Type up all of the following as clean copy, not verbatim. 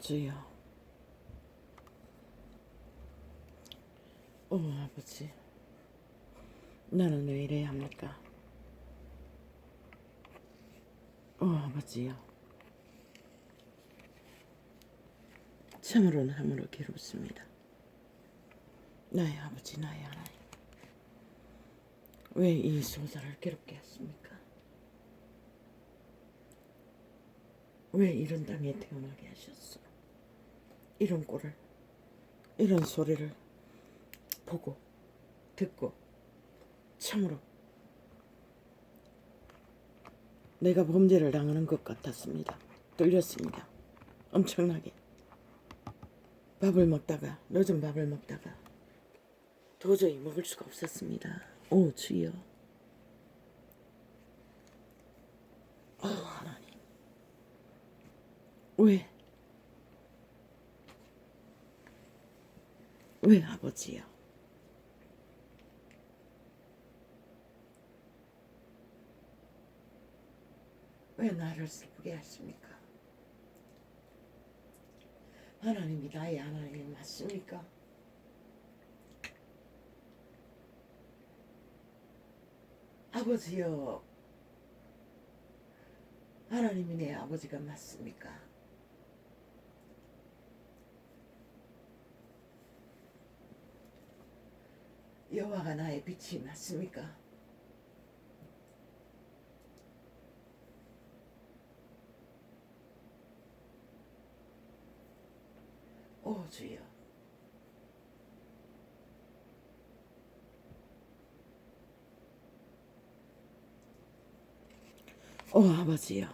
주여. 아버지. 나는 왜 이래야 합니까? 아버지요. 참으로는 참으로 괴롭습니다. 나의 아버지, 나의 하나님. 왜 이 소자를 괴롭게 하십니까? 왜 이런 땅에 태어나게 하셨어? 이런 꼴을, 이런 소리를 보고 듣고 참으로 내가 범죄를 당하는 것 같았습니다. 뚫렸습니다. 엄청나게. 늦은 밥을 먹다가 도저히 먹을 수가 없었습니다. 주여. 하나님. 왜 아버지요? 왜 나를 슬프게 하십니까? 하나님이 나의 하나님이 맞습니까? 아버지요. 하나님이 내 아버지가 맞습니까? 여호와가 나의 빛이 맞습니까? 주여. 아버지요.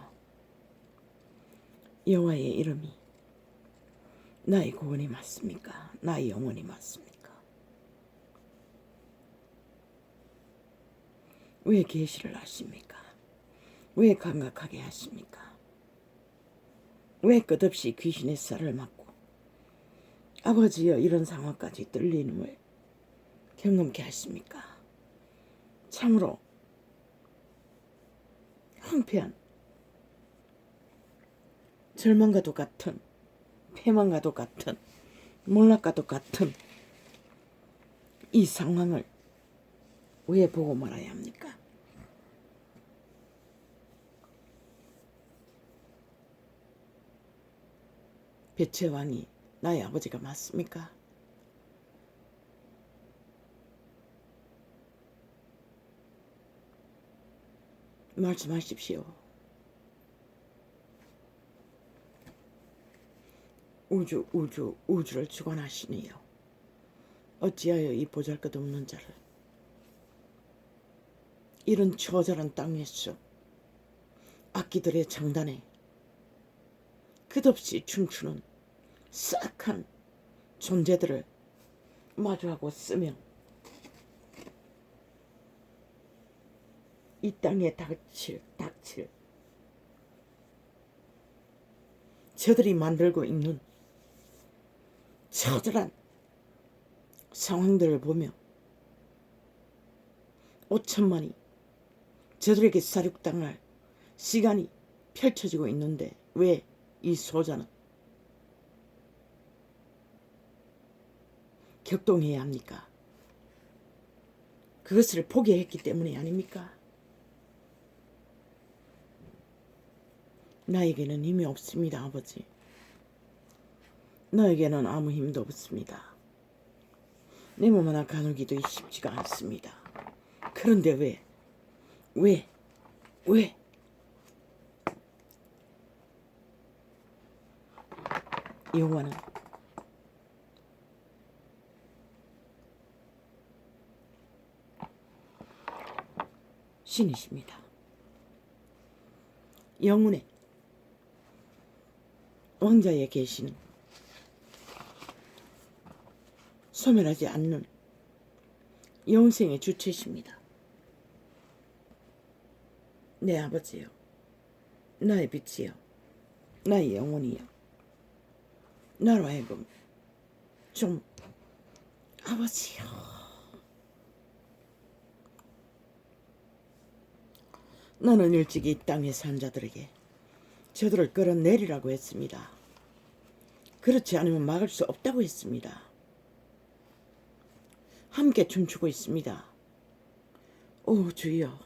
여호와의 이름이 나의 구원이 맞습니까? 나의 영혼이 맞습니까? 왜 계시를 하십니까? 왜 감각하게 하십니까? 왜 끝없이 귀신의 쌀을 맞고 아버지여 이런 상황까지 뚫리는 경험케 하십니까? 참으로 황폐한 절망과도 같은 패망과도 같은 몰락과도 같은 이 상황을 왜 보고 말아야 합니까? 빛의 왕이 나의 아버지가 맞습니까? 말씀하십시오. 우주를 주관하시니요. 어찌하여 이 보잘것없는 자를 이런 처절한 땅에서 악기들의 장단에 끝없이 춤추는 싹한 존재들을 마주하고 쓰며 이 땅에 닥칠 저들이 만들고 있는 처절한 상황들을 보며 5천만이 저들에게 사륙당할 시간이 펼쳐지고 있는데 왜 이 소자는 격동해야 합니까? 그것을 포기했기 때문이 아닙니까? 나에게는 힘이 없습니다, 아버지. 너에게는 아무 힘도 없습니다. 내 몸 하나 가누기도 쉽지가 않습니다. 그런데 왜? 여호와는 신이십니다. 영혼의 왕자에 계시는 소멸하지 않는 영생의 주체십니다. 내 아버지요, 나의 빛이요, 나의 영혼이요. 나로 하여금 좀 아버지요. 나는 일찍이 이 땅에 산 자들에게 저들을 끌어내리라고 했습니다. 그렇지 않으면 막을 수 없다고 했습니다. 함께 춤추고 있습니다. 오 주여,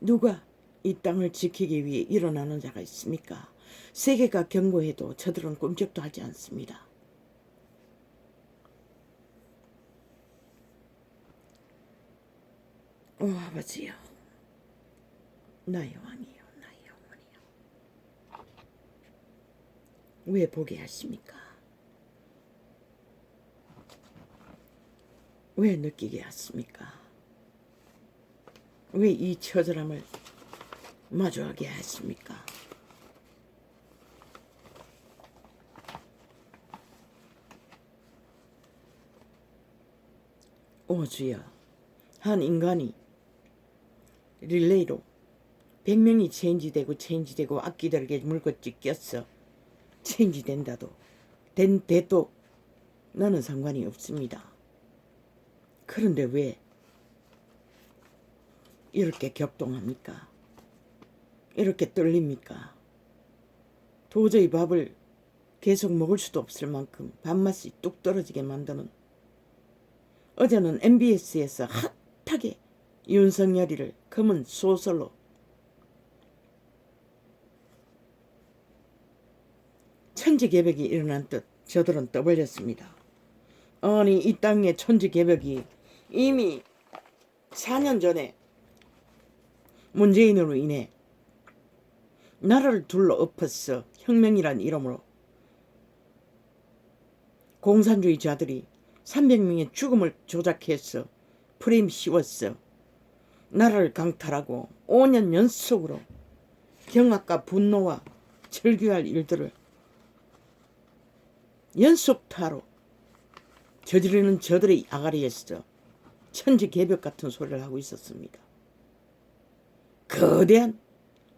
누가 이 땅을 지키기 위해 일어나는 자가 있습니까? 세계가 경고해도 저들은 꿈쩍도 하지 않습니다. 오 아버지여, 나의 왕이여, 나의 어머니여, 왜 보게 하십니까? 왜 느끼게 하십니까? 왜 이 처절함을 마주하게 하십니까? 오 주여, 한 인간이 릴레이로 100명이 체인지되고 악기들에게 물것이 꼈어 체인지된다도 돼도 나는 상관이 없습니다. 그런데 왜 이렇게 격동합니까? 이렇게 떨립니까? 도저히 밥을 계속 먹을 수도 없을 만큼 밥맛이 뚝 떨어지게 만드는, 어제는 MBS에서 핫하게 윤석열이를 검은 소설로 천지개벽이 일어난 듯 저들은 떠벌렸습니다. 아니 이 땅의 천지개벽이 이미 4년 전에 문재인으로 인해 나라를 둘러 엎었어. 혁명이란 이름으로 공산주의자들이 300명의 죽음을 조작했어. 프레임 씌웠어. 나라를 강탈하고 5년 연속으로 경악과 분노와 절규할 일들을 연속타로 저지르는 저들의 아가리에서 천지개벽 같은 소리를 하고 있었습니다. 거대한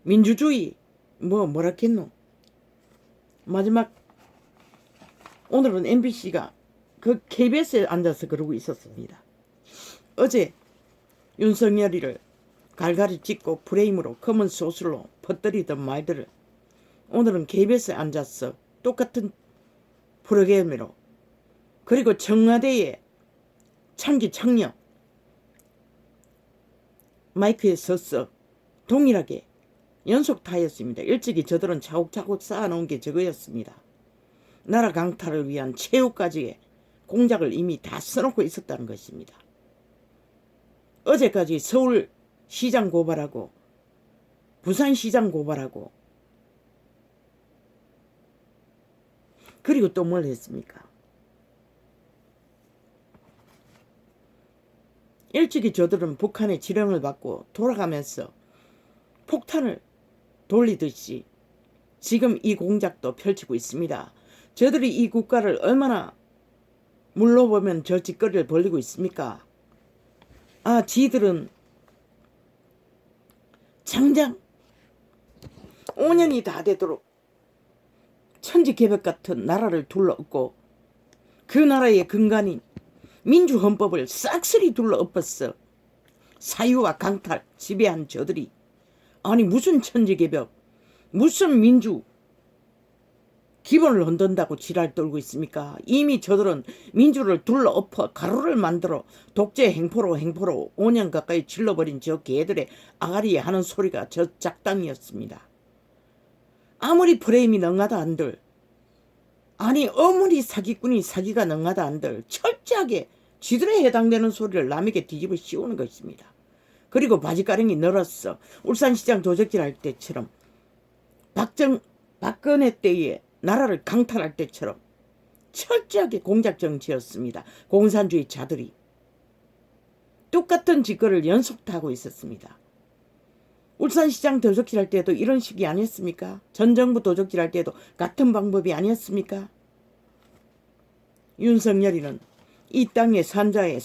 민주주의 뭐라겠노. 마지막 오늘은 MBC가 그 KBS에 앉아서 그러고 있었습니다. 어제 윤석열이를 갈갈이 찢고 프레임으로 검은 소설로 퍼뜨리던 말들을 오늘은 KBS에 앉아서 똑같은 프로그램으로, 그리고 청와대의 창기 창녀 마이크에 서서 동일하게 연속타였습니다. 일찍이 저들은 차곡차곡 쌓아놓은 게 저거였습니다. 나라 강탈을 위한 최후까지의 공작을 이미 다 써놓고 있었다는 것입니다. 어제까지 서울시장 고발하고 부산시장 고발하고 그리고 또 뭘 했습니까? 일찍이 저들은 북한의 지령을 받고 돌아가면서 폭탄을 돌리듯이 지금 이 공작도 펼치고 있습니다. 저들이 이 국가를 얼마나 물러보면 저 짓거리를 벌리고 있습니까? 아, 지들은 장장 5년이 다 되도록 천지개벽 같은 나라를 둘러엎고 그 나라의 근간인 민주헌법을 싹쓸이 둘러엎었어. 사유와 강탈 지배한 저들이 아니 무슨 천지개벽, 무슨 민주 기본을 흔든다고 지랄 떨고 있습니까? 이미 저들은 민주를 둘러엎어 가루를 만들어 독재 행포로 5년 가까이 질러버린 저 개들의 아가리에 하는 소리가 저 작당이었습니다. 아무리 프레임이 능하다 한들, 아니 아무리 사기꾼이 사기가 능하다 한들 철저하게 쥐들에 해당되는 소리를 남에게 뒤집어 씌우는 것입니다. 그리고 바지가랑이 늘었어. 울산시장 도적질 할 때처럼 박근혜 때에 나라를 강탈할 때처럼 철저하게 공작 정치였습니다. 공산주의 자들이 똑같은 짓거리를 연속하고 있었습니다. 울산시장 도적질할 때도 이런 식이 아니었습니까? 전 정부 도적질할 때도 같은 방법이 아니었습니까? 윤석열이는 이 땅의 산자의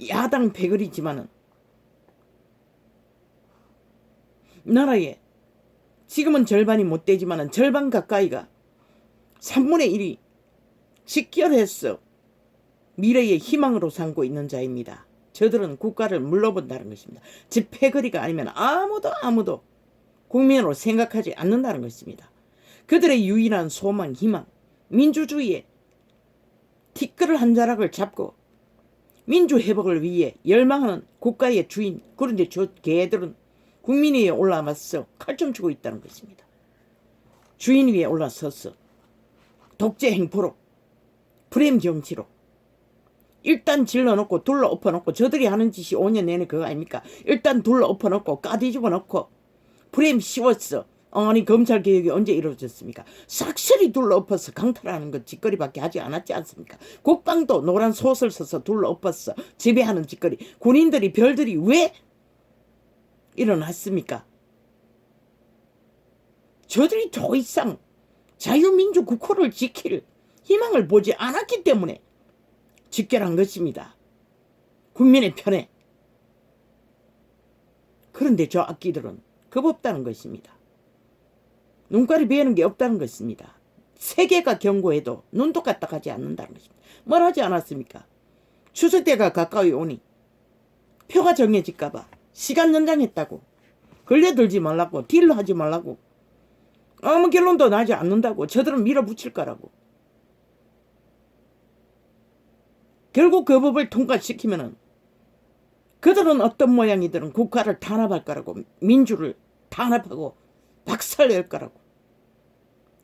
야당 패거리지만은 나라에 지금은 절반이 못 되지만은 절반 가까이가 3분의 1이 직결해서 미래의 희망으로 삼고 있는 자입니다. 저들은 국가를 물러본다는 것입니다. 즉 패거리가 아니면 아무도 국민으로 생각하지 않는다는 것입니다. 그들의 유일한 소망, 희망, 민주주의의 티끌을 한 자락을 잡고 민주회복을 위해 열망하는 국가의 주인, 그런데 저 개들은 국민 위에 올라와서 칼좀 주고 있다는 것입니다. 주인 위에 올라서서 독재 행포로 프레임 정치로 일단 질러놓고 둘러 엎어놓고 저들이 하는 짓이 5년 내내 그거 아닙니까? 일단 둘러 엎어놓고 까뒤집어 놓고 프레임 씌웠어. 아니 검찰개혁이 언제 이루어졌습니까? 싹쓸이 둘러 엎어서 강탈하는 것 짓거리밖에 하지 않았지 않습니까? 국방도 노란 솥을 써서 둘러 엎었어. 지배하는 짓거리. 군인들이 별들이 왜 일어났습니까? 저들이 더 이상 자유민주 국호를 지킬 희망을 보지 않았기 때문에 직결한 것입니다. 국민의 편에. 그런데 저 악기들은 겁없다는 것입니다. 눈깔이 베는 게 없다는 것입니다. 세계가 경고해도 눈도 까딱하지 않는다는 것입니다. 뭘 하지 않았습니까? 추석 때가 가까이 오니 표가 정해질까봐 시간 연장했다고, 걸려들지 말라고, 딜로 하지 말라고, 아무 결론도 나지 않는다고, 저들은 밀어붙일 거라고. 결국 그 법을 통과시키면은 그들은 어떤 모양이든 국가를 탄압할 거라고, 민주를 탄압하고 박살낼 거라고.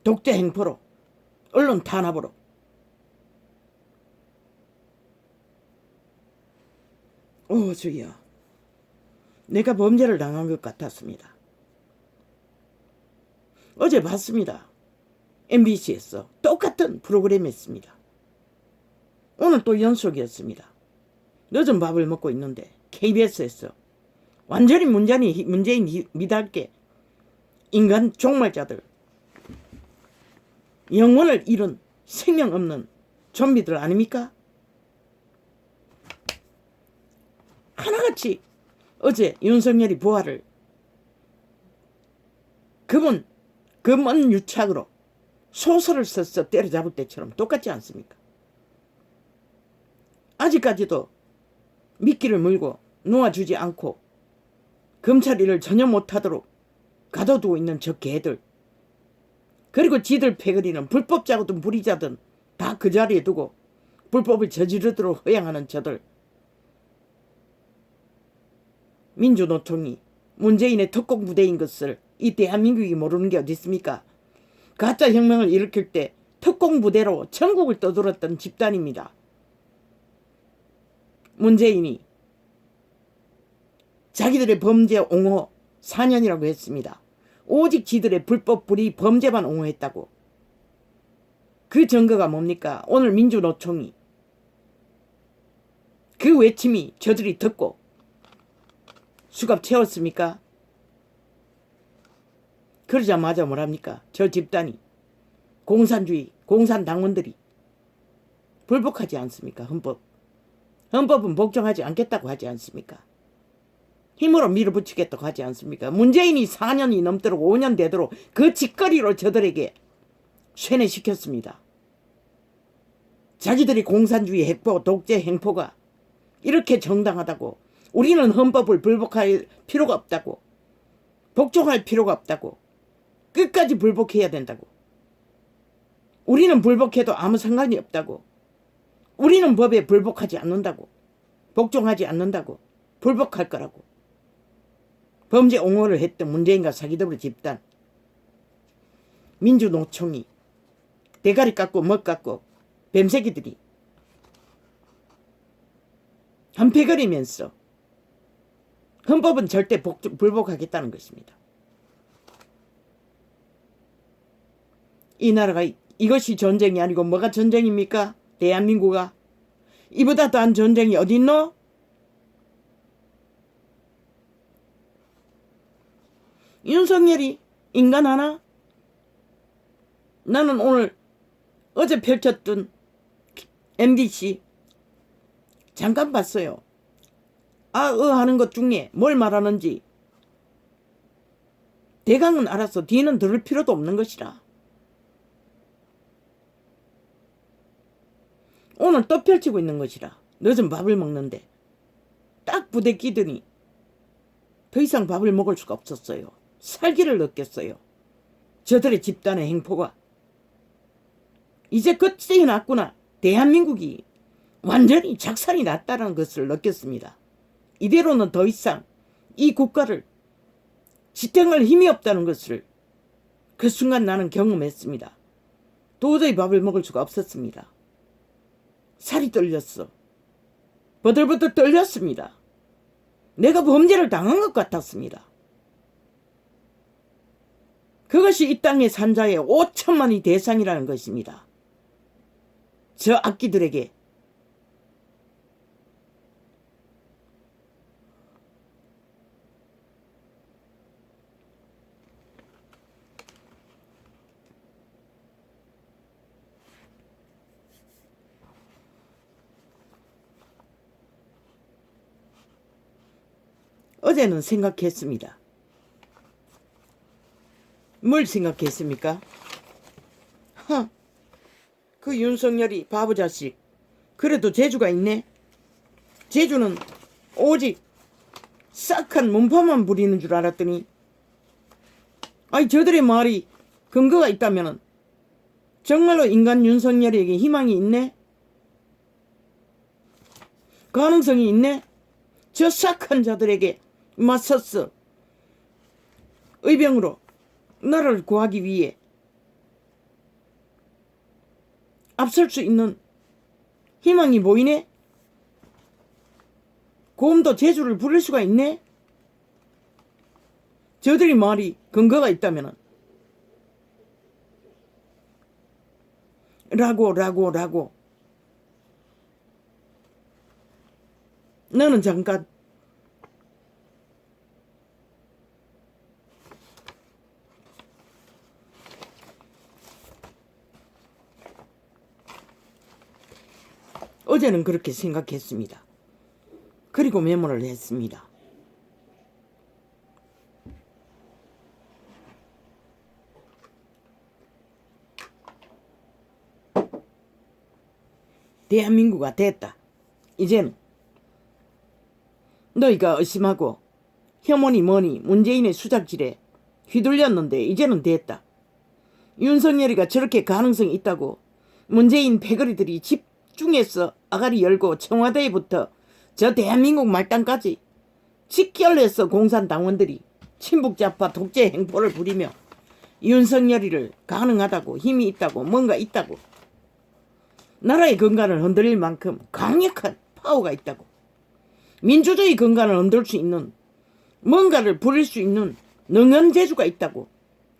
독재 행포로, 언론 탄압으로. 오 주여, 내가 범죄를 당한 것 같았습니다. 어제 봤습니다. MBC에서 똑같은 프로그램 했습니다. 오늘 또 연속이었습니다. 늦은 밥을 먹고 있는데 KBS에서 완전히 문재인 미달게 인간 종말자들, 영혼을 잃은 생명 없는 좀비들 아닙니까? 하나같이 어제 윤석열이 부하를 그분 그 먼 유착으로 소설을 써서 때려잡을 때처럼 똑같지 않습니까? 아직까지도 미끼를 물고 놓아주지 않고 검찰 일을 전혀 못하도록 가둬두고 있는 저 개들, 그리고 지들 패거리는 불법자거든 불의자든 다 그 자리에 두고 불법을 저지르도록 허양하는 저들. 민주노총이 문재인의 특공 부대인 것을 이 대한민국이 모르는 게 어디 있습니까? 가짜 혁명을 일으킬 때 특공 부대로 전국을 떠돌았던 집단입니다. 문재인이 자기들의 범죄 옹호 4년이라고 했습니다. 오직 지들의 불법 불의 범죄만 옹호했다고. 그 증거가 뭡니까? 오늘 민주노총이 그 외침이 저들이 듣고 수갑 채웠습니까? 그러자마자 뭐랍니까? 저 집단이, 공산주의, 공산당원들이 불복하지 않습니까? 헌법은 복종하지 않겠다고 하지 않습니까? 힘으로 밀어붙이겠다고 하지 않습니까? 문재인이 4년이 넘도록 5년 되도록 그 짓거리로 저들에게 쇠뇌시켰습니다. 자기들이 공산주의 핵포, 독재 행포가 이렇게 정당하다고, 우리는 헌법을 불복할 필요가 없다고, 복종할 필요가 없다고, 끝까지 불복해야 된다고, 우리는 불복해도 아무 상관이 없다고, 우리는 법에 불복하지 않는다고, 복종하지 않는다고, 불복할 거라고. 범죄 옹호를 했던 문재인과 사기더블 집단, 민주노총이 대가리 깎고 먹 깎고 뱀새끼들이 한패거리면서 헌법은 절대 불복하겠다는 것입니다. 이 나라가 이것이 전쟁이 아니고 뭐가 전쟁입니까? 대한민국아. 이보다 더한 전쟁이 어디 있노? 윤석열이 인간 하나? 나는 오늘 어제 펼쳤던 MBC 잠깐 봤어요. 하는 것 중에 뭘 말하는지 대강은 알아서 뒤는 들을 필요도 없는 것이라. 오늘 또 펼치고 있는 것이라. 늦은 밥을 먹는데 딱 부대 끼더니 더 이상 밥을 먹을 수가 없었어요. 살기를 느꼈어요. 저들의 집단의 행포가. 이제 끝이 났구나. 대한민국이 완전히 작살이 났다는 것을 느꼈습니다. 이대로는 더 이상 이 국가를 지탱할 힘이 없다는 것을 그 순간 나는 경험했습니다. 도저히 밥을 먹을 수가 없었습니다. 살이 떨렸어. 버들버들 떨렸습니다. 내가 범죄를 당한 것 같았습니다. 그것이 이 땅의 산자의 5천만의 대상이라는 것입니다. 저 악기들에게 어제는 생각했습니다. 뭘 생각했습니까? 그 윤석열이 바보자식. 그래도 재주가 있네. 재주는 오직 싹한 문파만 부리는 줄 알았더니 아니 저들의 말이 근거가 있다면 정말로 인간 윤석열에게 희망이 있네? 가능성이 있네? 저 싹한 자들에게 맞섰어. 의병으로 나라를 구하기 위해 앞설 수 있는 희망이 보이네? 고음도 재주를 부릴 수가 있네? 저들이 말이 근거가 있다면 라고 너는 잠깐 어제는 그렇게 생각했습니다. 그리고 메모를 했습니다. 대한민국가 됐다. 이제는 너희가 의심하고 혐오니 뭐니 문재인의 수작질에 휘둘렸는데 이제는 됐다. 윤석열이가 저렇게 가능성이 있다고 문재인 패거리들이 집중해서 아가리 열고 청와대에부터 저 대한민국 말단까지 직결해서 공산당원들이 친북좌파 독재 행포를 부리며 윤석열이를 가능하다고 힘이 있다고 뭔가 있다고 나라의 근간을 흔들릴 만큼 강력한 파워가 있다고 민주주의 근간을 흔들 수 있는 뭔가를 부릴 수 있는 능한 재주가 있다고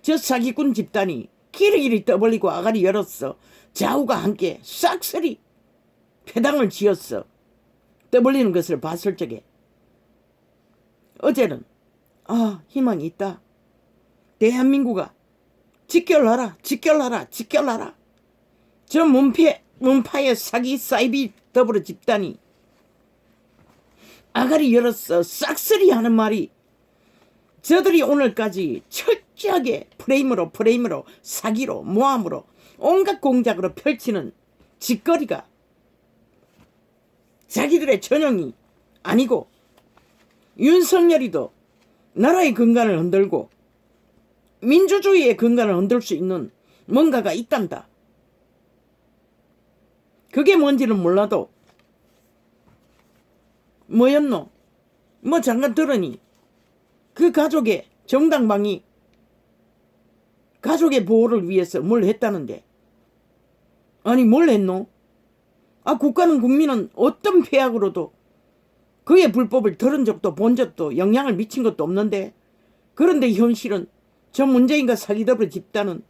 저 사기꾼 집단이 길이길이 떠벌리고 아가리 열었어. 좌우가 함께 싹쓸이 패당을 지었어. 떠벌리는 것을 봤을 적에 어제는 희망이 있다. 대한민국아 직결하라. 저 문파의 사기 사이비 더불어 집단이 아가리 열었어. 싹쓸이 하는 말이 저들이 오늘까지 철저하게 프레임으로 사기로 모함으로 온갖 공작으로 펼치는 짓거리가 자기들의 전형이 아니고 윤석열이도 나라의 근간을 흔들고 민주주의의 근간을 흔들 수 있는 뭔가가 있단다. 그게 뭔지는 몰라도 뭐였노? 뭐 잠깐 들으니 그 가족의 정당방위 가족의 보호를 위해서 뭘 했다는데 아니 뭘 했노? 국가는 국민은 어떤 폐악으로도 그의 불법을 들은 적도 본 적도 영향을 미친 것도 없는데 그런데 현실은 저 문재인과 사기더블 집단은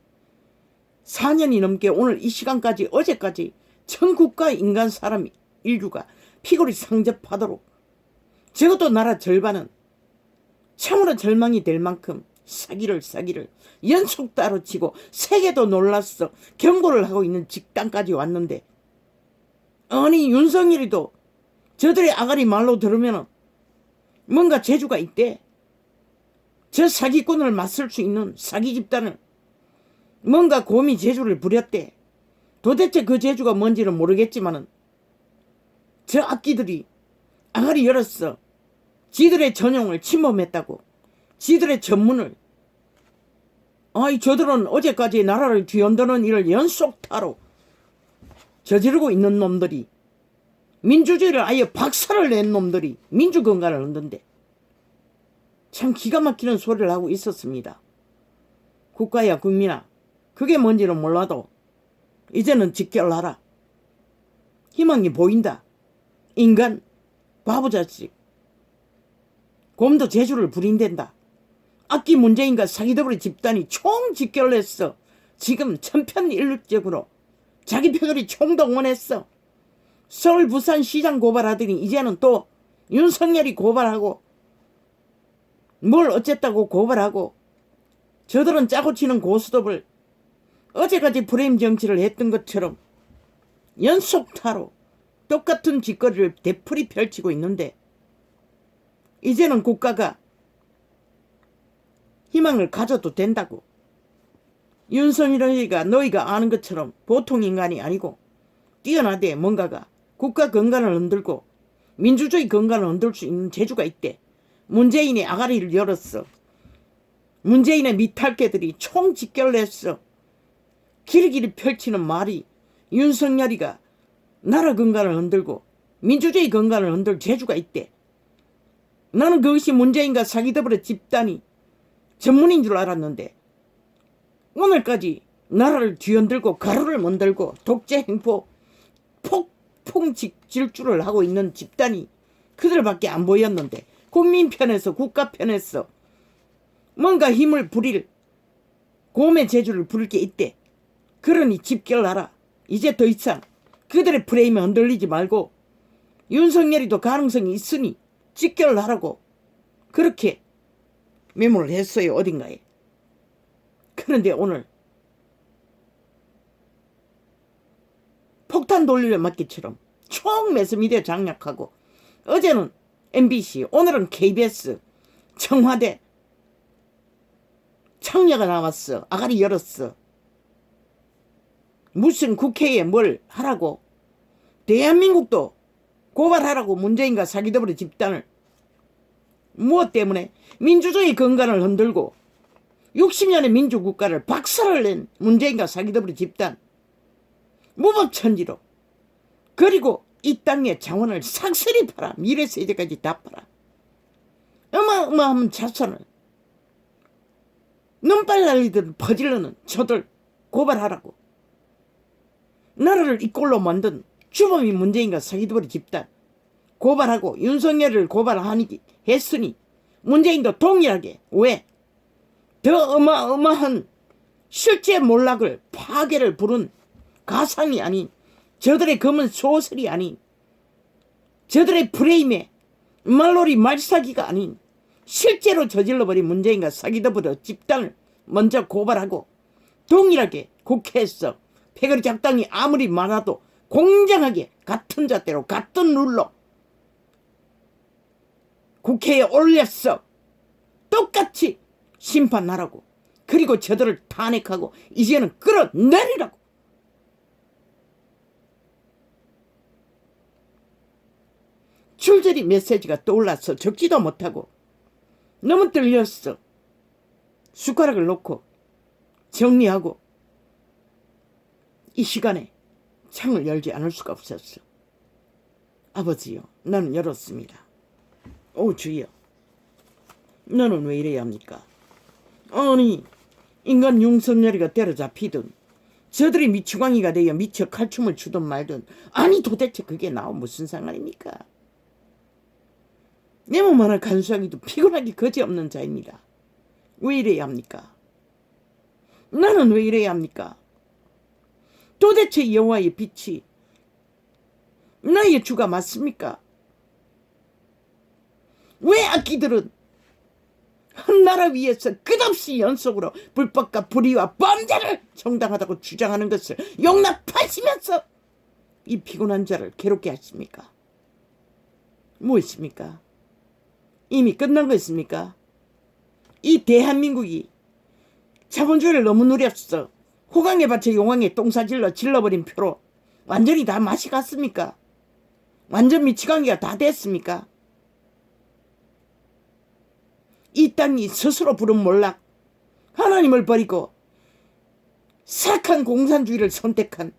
4년이 넘게 오늘 이 시간까지 어제까지 전국가 인간 사람 인류가 피골이 상접하도록 적어도 나라 절반은 참으로 절망이 될 만큼 사기를 연속 따로 치고 세계도 놀랐어 경고를 하고 있는 직단까지 왔는데 아니 윤석열이도 저들의 아가리 말로 들으면 뭔가 재주가 있대. 저 사기꾼을 맞설 수 있는 사기 집단을 뭔가 곰이 재주를 부렸대. 도대체 그 재주가 뭔지는 모르겠지만은 저 악기들이 아가리 열었어. 지들의 전용을 침범했다고. 지들의 전문을. 저들은 어제까지 나라를 뒤흔드는 일을 연속타로 저지르고 있는 놈들이, 민주주의를 아예 박살을 낸 놈들이 민주건강을 얻는데 참 기가 막히는 소리를 하고 있었습니다. 국가야 국민아, 그게 뭔지는 몰라도 이제는 직결하라. 희망이 보인다. 인간 바보자식, 곰도 재주를 부린댄다. 악기 문재인과 사기더블의 집단이 총 직결했어. 지금 천편일률적으로 자기 패거리 총동원했어. 서울 부산 시장 고발하더니 이제는 또 윤석열이 고발하고 뭘 어쨌다고 고발하고, 저들은 짜고 치는 고스톱을 어제까지 프레임 정치를 했던 것처럼 연속타로 똑같은 짓거리를 되풀이 펼치고 있는데, 이제는 국가가 희망을 가져도 된다고. 윤석열이가 너희가 아는 것처럼 보통 인간이 아니고 뛰어나대. 뭔가가 국가 건강을 흔들고 민주주의 건강을 흔들 수 있는 재주가 있대. 문재인의 아가리를 열었어. 문재인의 미탈개들이 총 직결했어. 길이길이 펼치는 말이 윤석열이가 나라 건강을 흔들고 민주주의 건강을 흔들 재주가 있대. 나는 그것이 문재인과 사기더블의 집단이 전문인 줄 알았는데 오늘까지 나라를 뒤흔들고 가루를 만들고 독재 행포 폭풍 질주를 하고 있는 집단이 그들밖에 안 보였는데, 국민 편에서 국가 편에서 뭔가 힘을 부릴 곰의 재주를 부릴 게 있대. 그러니 집결하라. 이제 더 이상 그들의 프레임에 흔들리지 말고 윤석열이도 가능성이 있으니 집결하라고 그렇게 메모를 했어요, 어딘가에. 그런데 오늘 폭탄 돌리려 맞기처럼 총 매스미디어 장악하고, 어제는 MBC, 오늘은 KBS, 청와대 청녀가 나왔어. 아가리 열었어. 무슨 국회에 뭘 하라고. 대한민국도 고발하라고. 문재인과 사기더블의 집단을. 무엇 때문에? 민주주의 건강을 흔들고 60년의 민주국가를 박살을 낸 문재인과 사기더블의 집단. 무법천지로. 그리고 이 땅의 자원을 삭슬이 팔아. 미래세대까지 다 팔아. 어마어마한 자산을 눈발 날리듯 퍼질러는 저들 고발하라고. 나라를 이 꼴로 만든 주범이 문재인과 사기더블의 집단 고발하고, 윤석열을 고발하니 했으니 문재인도 동일하게. 왜? 더 어마어마한 실제 몰락을 파괴를 부른 가상이 아닌, 저들의 검은 소설이 아닌, 저들의 프레임에 말놀이 말싸기가 아닌 실제로 저질러버린 문재인과 사기더블의 집단을 먼저 고발하고, 동일하게 국회에서 패거리 작당이 아무리 많아도 공정하게 같은 잣대로 같은 룰로 국회에 올렸어. 똑같이 심판하라고. 그리고 저들을 탄핵하고 이제는 끌어내리라고. 줄줄이 메시지가 떠올라서 적지도 못하고 너무 떨렸어. 숟가락을 놓고 정리하고 이 시간에 창을 열지 않을 수가 없었어. 아버지요, 나는 열었습니다. 오 주여, 너는 왜 이래야 합니까? 아니, 인간 윤석열이가 때려잡히든 저들이 미추광이가 되어 미쳐 칼춤을 추든 말든, 아니 도대체 그게 나와 무슨 상관입니까? 내 몸 하나 간수하기도 피곤하기 거지없는 자입니다. 왜 이래야 합니까? 나는 왜 이래야 합니까? 도대체 여호와의 빛이 나의 주가 맞습니까? 왜 악기들은 한 나라 위에서 끝없이 연속으로 불법과 불의와 범죄를 정당하다고 주장하는 것을 용납하시면서 이 피곤한 자를 괴롭게 하십니까? 무엇입니까? 이미 끝난 거 있습니까? 이 대한민국이 자본주의를 너무 누렸어. 호강에 받쳐 용왕에 똥사질러 질러버린 표로 완전히 다 맛이 갔습니까? 완전 미치광이가 다 됐습니까? 이 땅이 스스로 부른 몰락, 하나님을 버리고 사악한 공산주의를 선택한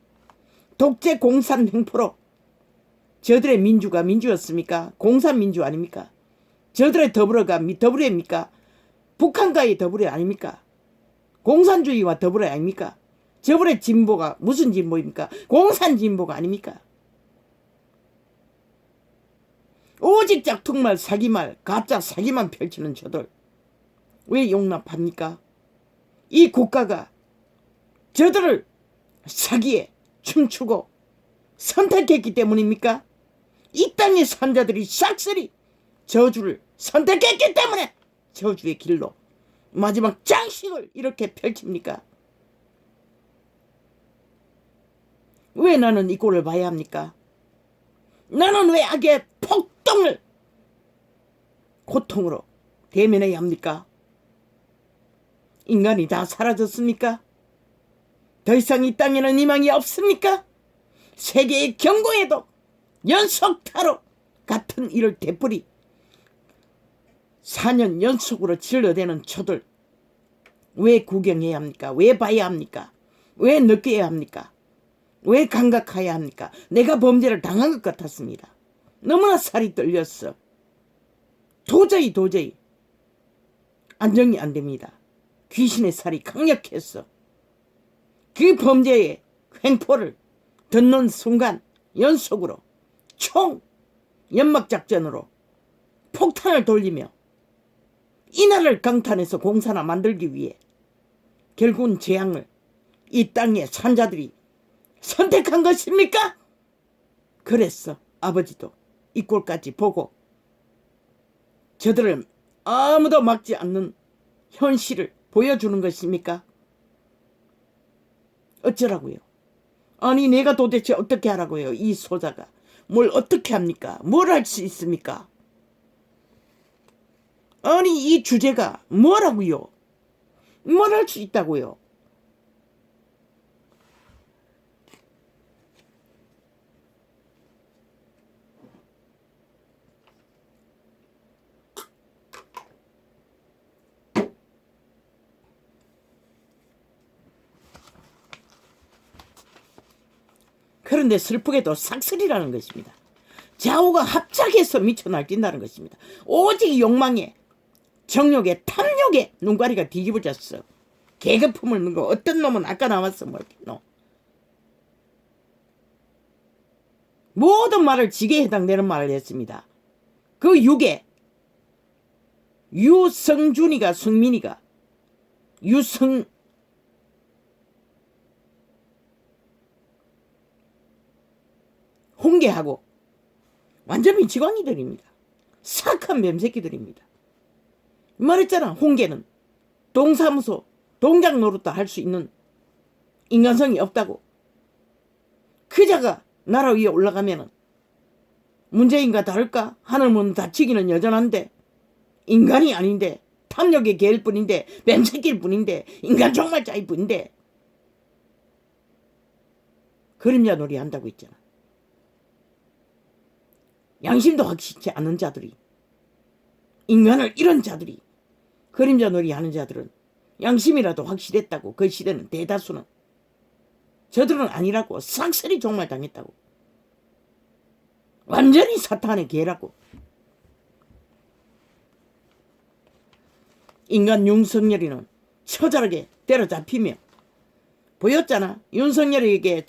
독재 공산 횡포로 저들의 민주가 민주였습니까? 공산민주 아닙니까? 저들의 더불어가 더불어입니까? 북한과의 더불어 아닙니까? 공산주의와 더불어 아닙니까? 저들의 진보가 무슨 진보입니까? 공산진보가 아닙니까? 오직 짝퉁말 사기말 가짜 사기만 펼치는 저들 왜 용납합니까? 이 국가가 저들을 사기에 춤추고 선택했기 때문입니까? 이 땅의 산자들이 싹쓸이 저주를 선택했기 때문에 저주의 길로 마지막 장식을 이렇게 펼칩니까? 왜 나는 이 꼴을 봐야 합니까? 나는 왜 악의 폭동을 고통으로 대면해야 합니까? 인간이 다 사라졌습니까? 더 이상 이 땅에는 희망이 없습니까? 세계의 경고에도 연속타로 같은 일을 되풀이 4년 연속으로 질러대는 저들 왜 구경해야 합니까? 왜 봐야 합니까? 왜 느껴야 합니까? 왜 감각해야 합니까? 내가 범죄를 당한 것 같았습니다. 너무나 살이 떨렸어. 도저히 안정이 안 됩니다. 귀신의 살이 강력했어. 그 범죄의 횡포를 듣는 순간 연속으로 총 연막작전으로 폭탄을 돌리며 이 나라를 강탄해서 공산화 만들기 위해 결국은 재앙을 이 땅의 산자들이 선택한 것입니까? 그랬어. 아버지도 이 꼴까지 보고 저들을 아무도 막지 않는 현실을 보여주는 것입니까? 어쩌라고요? 아니 내가 도대체 어떻게 하라고요? 이 소자가 뭘 어떻게 합니까? 뭘 할 수 있습니까? 아니 이 주제가 뭐라고요? 뭘 할 수 있다고요? 그런데 슬프게도 삭슬이라는 것입니다. 좌우가 합작해서 미쳐 날뛴다는 것입니다. 오직 욕망에 정욕에 탐욕에 눈가리가 뒤집어졌어. 계급품을 넣고 어떤 놈은 아까 나왔어. 모든 말을 지게 해당되는 말을 했습니다. 그 육에 유성준이가 성민이가 홍계하고 완전 미치광이들입니다. 사악한 뱀새끼들입니다. 말했잖아. 홍계는 동사무소 동장 노릇도 할 수 있는 인간성이 없다고. 그자가 나라 위에 올라가면은 문재인과 다를까? 하늘문 닫히기는 여전한데 인간이 아닌데 탐욕의 개일 뿐인데 뱀새끼일 뿐인데 인간 종말자일 뿐인데 그림자 놀이 한다고 했잖아. 양심도 확실치 않은 자들이 인간을 잃은 자들이 그림자 놀이 하는 자들은 양심이라도 확실했다고. 그 시대는 대다수는. 저들은 아니라고. 싹쓸이 종말당했다고. 완전히 사탄의 개라고. 인간 윤석열이는 처절하게 때려잡히며 보였잖아. 윤석열에게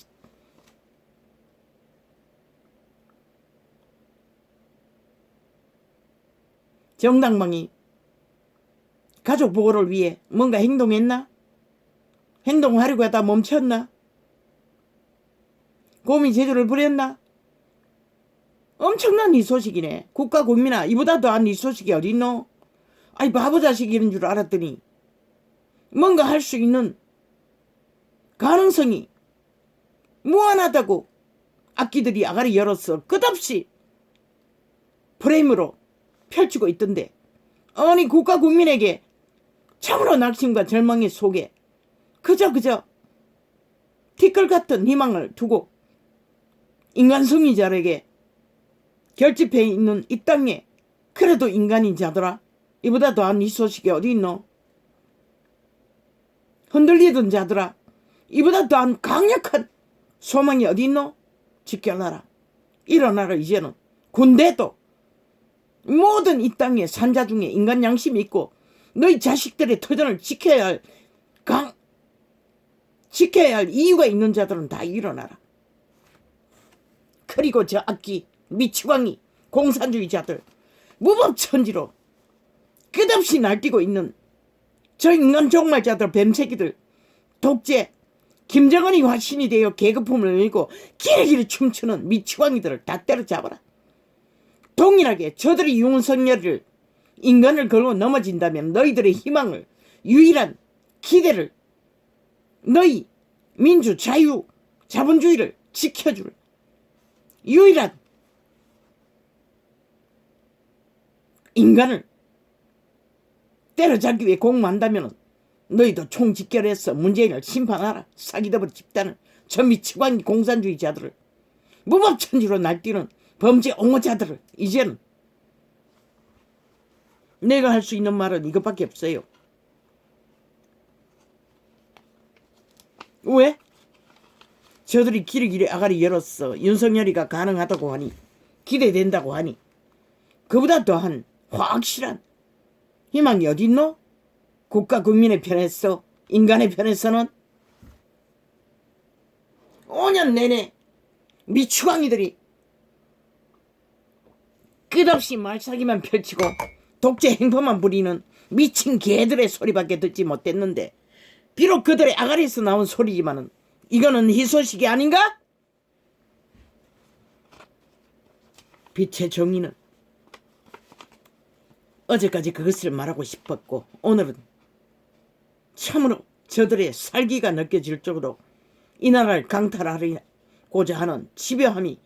정당방위 가족 보호를 위해 뭔가 행동했나? 행동하려고 하다 멈췄나? 고민 제조를 부렸나? 엄청난 이 소식이네. 국가 국민아 이보다 더한 이 소식이 어딨노? 아니 바보 자식이는 줄 알았더니 뭔가 할 수 있는 가능성이 무한하다고 악기들이 아가리 열어서 끝없이 프레임으로 펼치고 있던데 아니 국가 국민에게 참으로 낙심과 절망의 속에 그저 티끌 같은 희망을 두고 인간성의자에게 결집해 있는 이 땅에 그래도 인간인 자들아 이보다 더한 이 소식이 어디 있노? 흔들리던 자들아 이보다 더한 강력한 소망이 어디 있노? 지켜놔라. 일어나라. 이제는 군대도 모든 이 땅의 산자 중에 인간 양심이 있고 너희 자식들의 터전을 지켜야 할 이유가 있는 자들은 다 일어나라. 그리고 저 악기 미치광이 공산주의자들 무법천지로 끝없이 날뛰고 있는 저 인간 종말자들 뱀새끼들 독재 김정은이 화신이 되어 계급품을 밀고 기리기리 춤추는 미치광이들을 다 때려잡아라. 동일하게 저들이 윤석열을 인간을 걸고 넘어진다면 너희들의 희망을 유일한 기대를 너희 민주 자유 자본주의를 지켜줄 유일한 인간을 때려잡기 위해 공모한다면 너희도 총집결해서 문재인을 심판하라. 사기더블 집단을 저 미치광이 공산주의자들을 무법천지로 날뛰는 범죄 옹호자들을 이제는 내가 할 수 있는 말은 이것밖에 없어요. 왜? 저들이 길이길이 아가리 열었어. 윤석열이가 가능하다고 하니 기대된다고 하니 그보다 더한 확실한 희망이 어디 있노? 국가 국민의 편에서 인간의 편에서는 5년 내내 미추광이들이 끝없이 말싸기만 펼치고 독재 행포만 부리는 미친 개들의 소리밖에 듣지 못했는데 비록 그들의 아가리에서 나온 소리지만은 이거는 희소식이 아닌가? 빛의 정의는 어제까지 그것을 말하고 싶었고 오늘은 참으로 저들의 살기가 느껴질 정도로 이 나라를 강탈하고자 하는 집요함이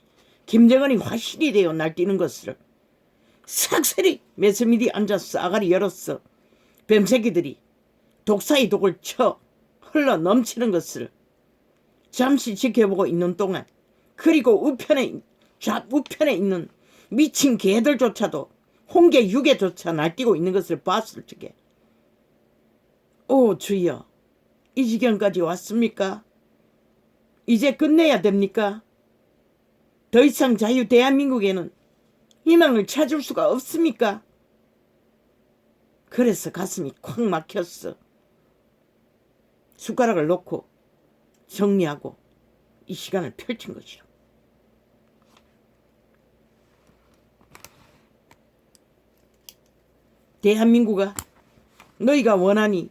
김정은이 화신이 되어 날뛰는 것을 삭슬이 매스미디 앉아서 아가리 열었어. 뱀새끼들이 독사의 독을 쳐 흘러 넘치는 것을 잠시 지켜보고 있는 동안 그리고 우편에 있는 미친 개들조차도 홍게 육개조차 날뛰고 있는 것을 봤을 적에 오 주여 이 지경까지 왔습니까? 이제 끝내야 됩니까? 더 이상 자유 대한민국에는 희망을 찾을 수가 없습니까? 그래서 가슴이 콱 막혔어. 숟가락을 놓고 정리하고 이 시간을 펼친 것이라. 대한민국아, 너희가 원하는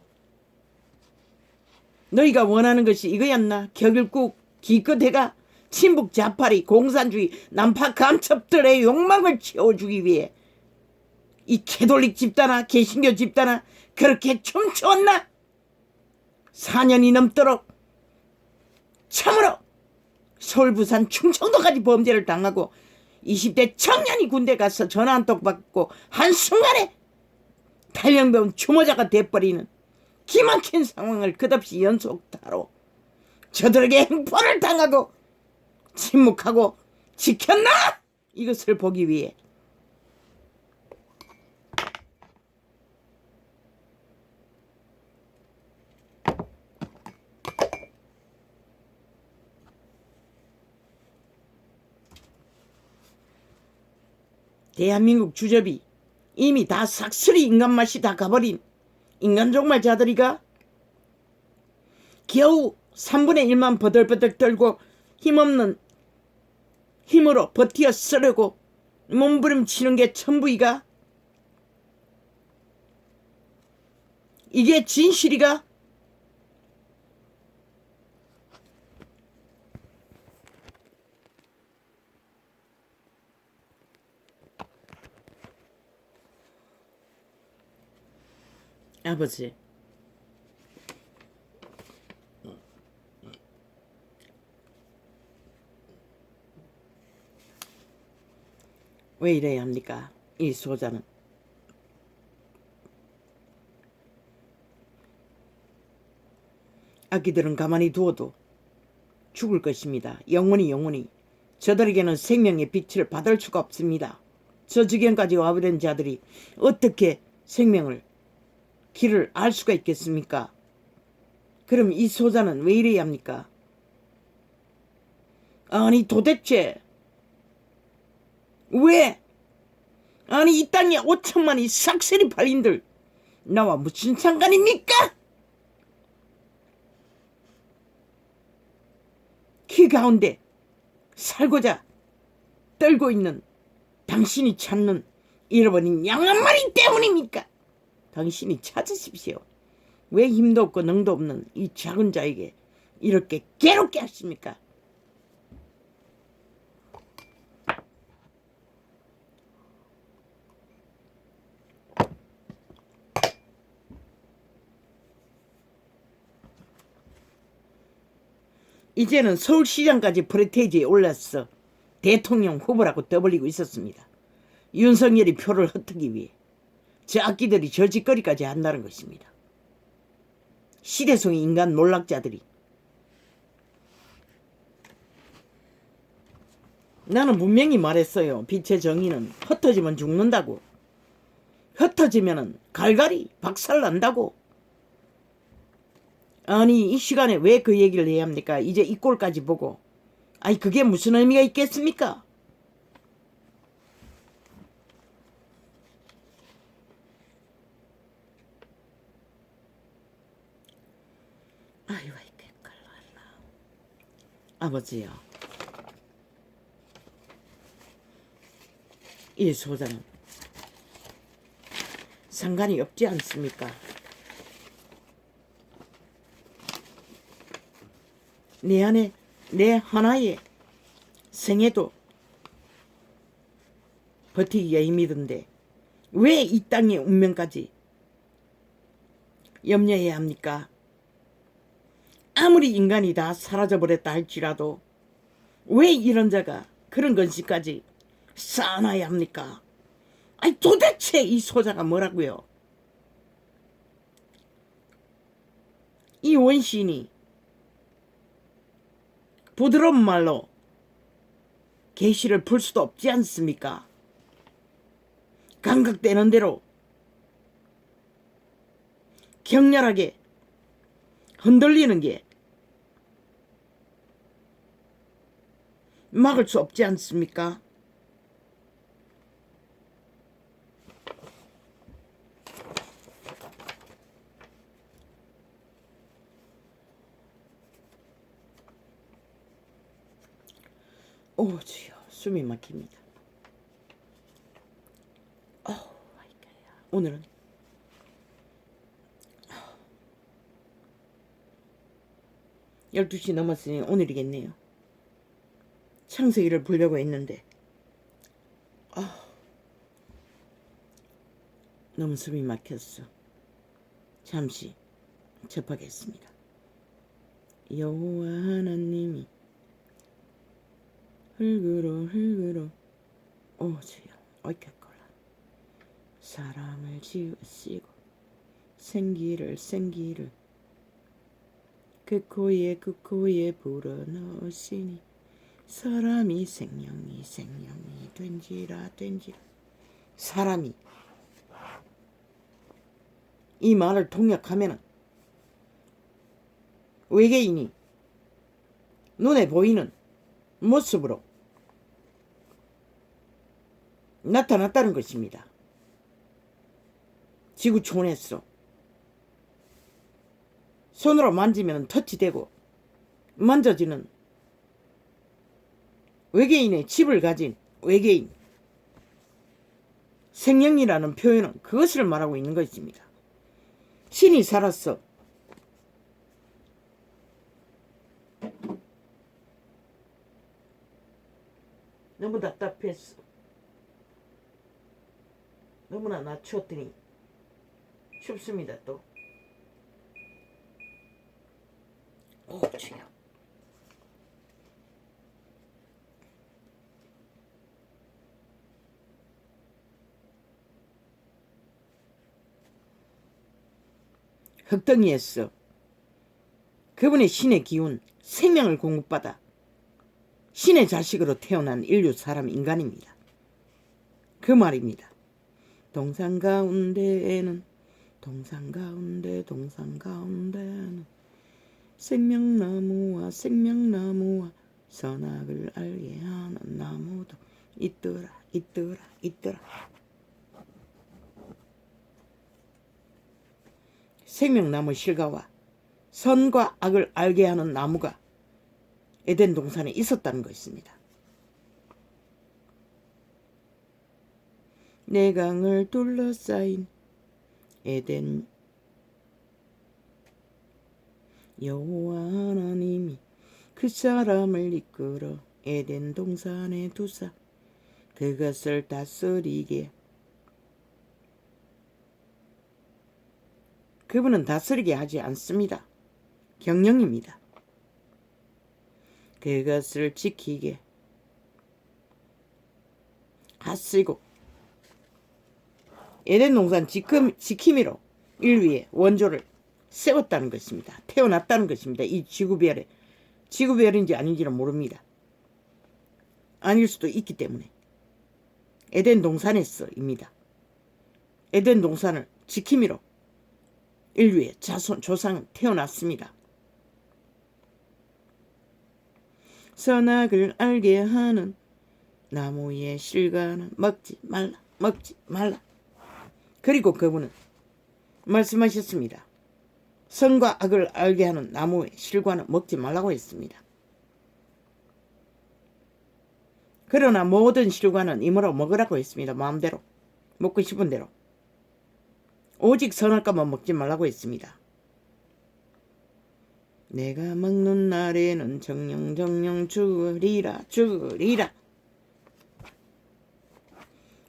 것이 이거였나? 격일국 기껏해가 친북 자파리 공산주의 난파 간첩들의 욕망을 채워주기 위해 이 캐톨릭 집단아 개신교 집단아 그렇게 춤추었나? 4년이 넘도록 참으로 서울 부산 충청도까지 범죄를 당하고 20대 청년이 군대 가서 전화 한 통 받고 한순간에 탈영병 추모자가 돼버리는 기막힌 상황을 끝없이 연속타로 저들에게 행포를 당하고 침묵하고 지켰나? 이것을 보기 위해 대한민국 주접이 이미 다 삭슬이 인간 맛이 다 가버린 인간 종말자들이가 겨우 3분의 1만 버들버들 떨고 힘없는 힘으로 버티어 쓰려고 몸부림치는 게 천부이가? 이게 진실이가? 아버지, 왜 이래야 합니까? 이 소자는 아기들은 가만히 두어도 죽을 것입니다. 영원히 저들에게는 생명의 빛을 받을 수가 없습니다. 저 지경까지 와버린 자들이 어떻게 생명을 길을 알 수가 있겠습니까? 그럼 이 소자는 왜 이래야 합니까? 아니 도대체 왜 아니 이 땅에 5천만이 싹쓸이 팔린들 나와 무슨 상관입니까? 그 가운데 살고자 떨고 있는 당신이 찾는 잃어버린 양 한 마리 때문입니까? 당신이 찾으십시오. 왜 힘도 없고 능도 없는 이 작은 자에게 이렇게 괴롭게 하십니까? 이제는 서울시장까지 프레테이지에 올랐어 대통령 후보라고 떠벌리고 있었습니다. 윤석열이 표를 흩트기 위해 저 악기들이 저 짓거리까지 한다는 것입니다. 시대송이 인간 몰락자들이. 나는 분명히 말했어요. 빛의 정의는 흩어지면 죽는다고. 흩어지면 갈갈이 박살난다고. 아니 이 시간에 왜 그 얘기를 해야 합니까? 이제 이 꼴까지 보고. 아니 그게 무슨 의미가 있겠습니까? 아이고 아버지요. 이 소장은 상관이 없지 않습니까? 내 안에 내 하나의 생애도 버티기가 힘이던데 왜 이 땅의 운명까지 염려해야 합니까? 아무리 인간이 다 사라져버렸다 할지라도 왜 이런 자가 그런 건식까지 쌓아놔야 합니까? 아니 도대체 이 소자가 뭐라고요? 이 원시인이 부드러운 말로 계시를 풀 수도 없지 않습니까? 감각되는 대로 격렬하게 흔들리는 게 막을 수 없지 않습니까? 오 주여 숨이 막힙니다. 오늘은 12시 넘었으니 오늘이겠네요. 창세기를 보려고 했는데 너무 숨이 막혔어. 잠시 접하겠습니다. 여호와 하나님이 흙으로 오 주여 어이겠거라 사람을 지으시고 생기를 그 코에 불어넣으시니 사람이 생명이 된지라 사람이 이 말을 통역하면은 외계인이 눈에 보이는 모습으로 나타났다는 것입니다. 지구촌에서 손으로 만지면 터치되고 만져지는 외계인의 칩을 가진 외계인. 생명이라는 표현은 그것을 말하고 있는 것입니다. 신이 살았어. 너무 답답했어. 너무나 낮추었더니 춥습니다 또. 오 주여. 흙덩이에서 그분의 신의 기운, 생명을 공급받아 신의 자식으로 태어난 인류 사람 인간입니다. 그 말입니다. 동산 가운데는 생명나무와 선악을 알게 하는 나무도 있더라 있더라 있더라. 생명나무 실과와 선과 악을 알게 하는 나무가 에덴 동산에 있었다는 것입니다. 내강을 둘러싸인 에덴, 여호와 하나님이 그 사람을 이끌어 에덴 동산에 두사 그것을 다스리게. 그분은 다스리게 하지 않습니다. 경영입니다. 그것을 지키게 하시고 에덴 동산 지킴이로 인류의 원조를 세웠다는 것입니다. 태어났다는 것입니다. 이 지구별에. 지구별인지 아닌지는 모릅니다. 아닐 수도 있기 때문에. 에덴 동산에서입니다. 에덴 동산을 지킴이로 인류의 조상은 태어났습니다. 선악을 알게 하는 나무의 실과는 먹지 말라, 먹지 말라. 그리고 그분은 말씀하셨습니다. 선과 악을 알게 하는 나무의 실과는 먹지 말라고 했습니다. 그러나 모든 실과는 이모로 먹으라고 했습니다. 마음대로 먹고 싶은 대로. 오직 선악과만 먹지 말라고 했습니다. 내가 먹는 날에는 정령정령 죽으리라 죽으리라.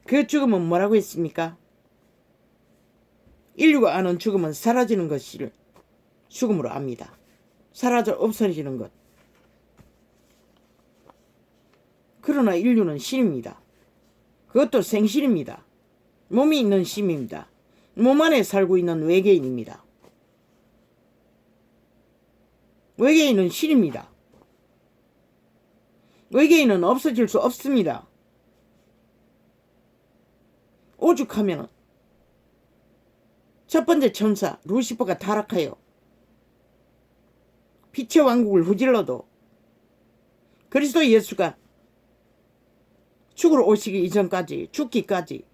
그 죽음은 뭐라고 했습니까? 인류가 아는 죽음은 사라지는 것을 죽음으로 압니다. 사라져 없어지는 것. 그러나 인류는 신입니다. 그것도 생신입니다. 몸이 있는 신입니다. 몸 안에 살고 있는 외계인입니다. 외계인은 신입니다. 외계인은 없어질 수 없습니다. 오죽하면 첫 번째 천사 루시퍼가 타락하여 빛의 왕국을 휘질러도 그리스도 예수가 죽으러 오시기 이전까지 죽기까지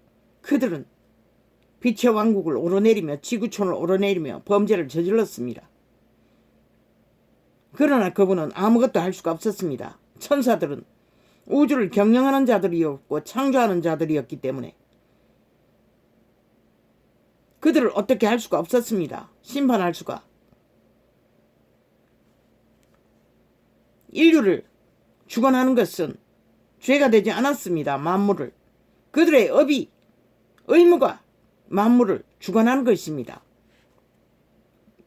그들은 빛의 왕국을 오르내리며 지구촌을 오르내리며 범죄를 저질렀습니다. 그러나 그분은 아무것도 할 수가 없었습니다. 천사들은 우주를 경영하는 자들이었고 창조하는 자들이었기 때문에 그들을 어떻게 할 수가 없었습니다. 심판할 수가. 인류를 주관하는 것은 죄가 되지 않았습니다. 만물을. 그들의 의무가 만물을 주관하는 것입니다.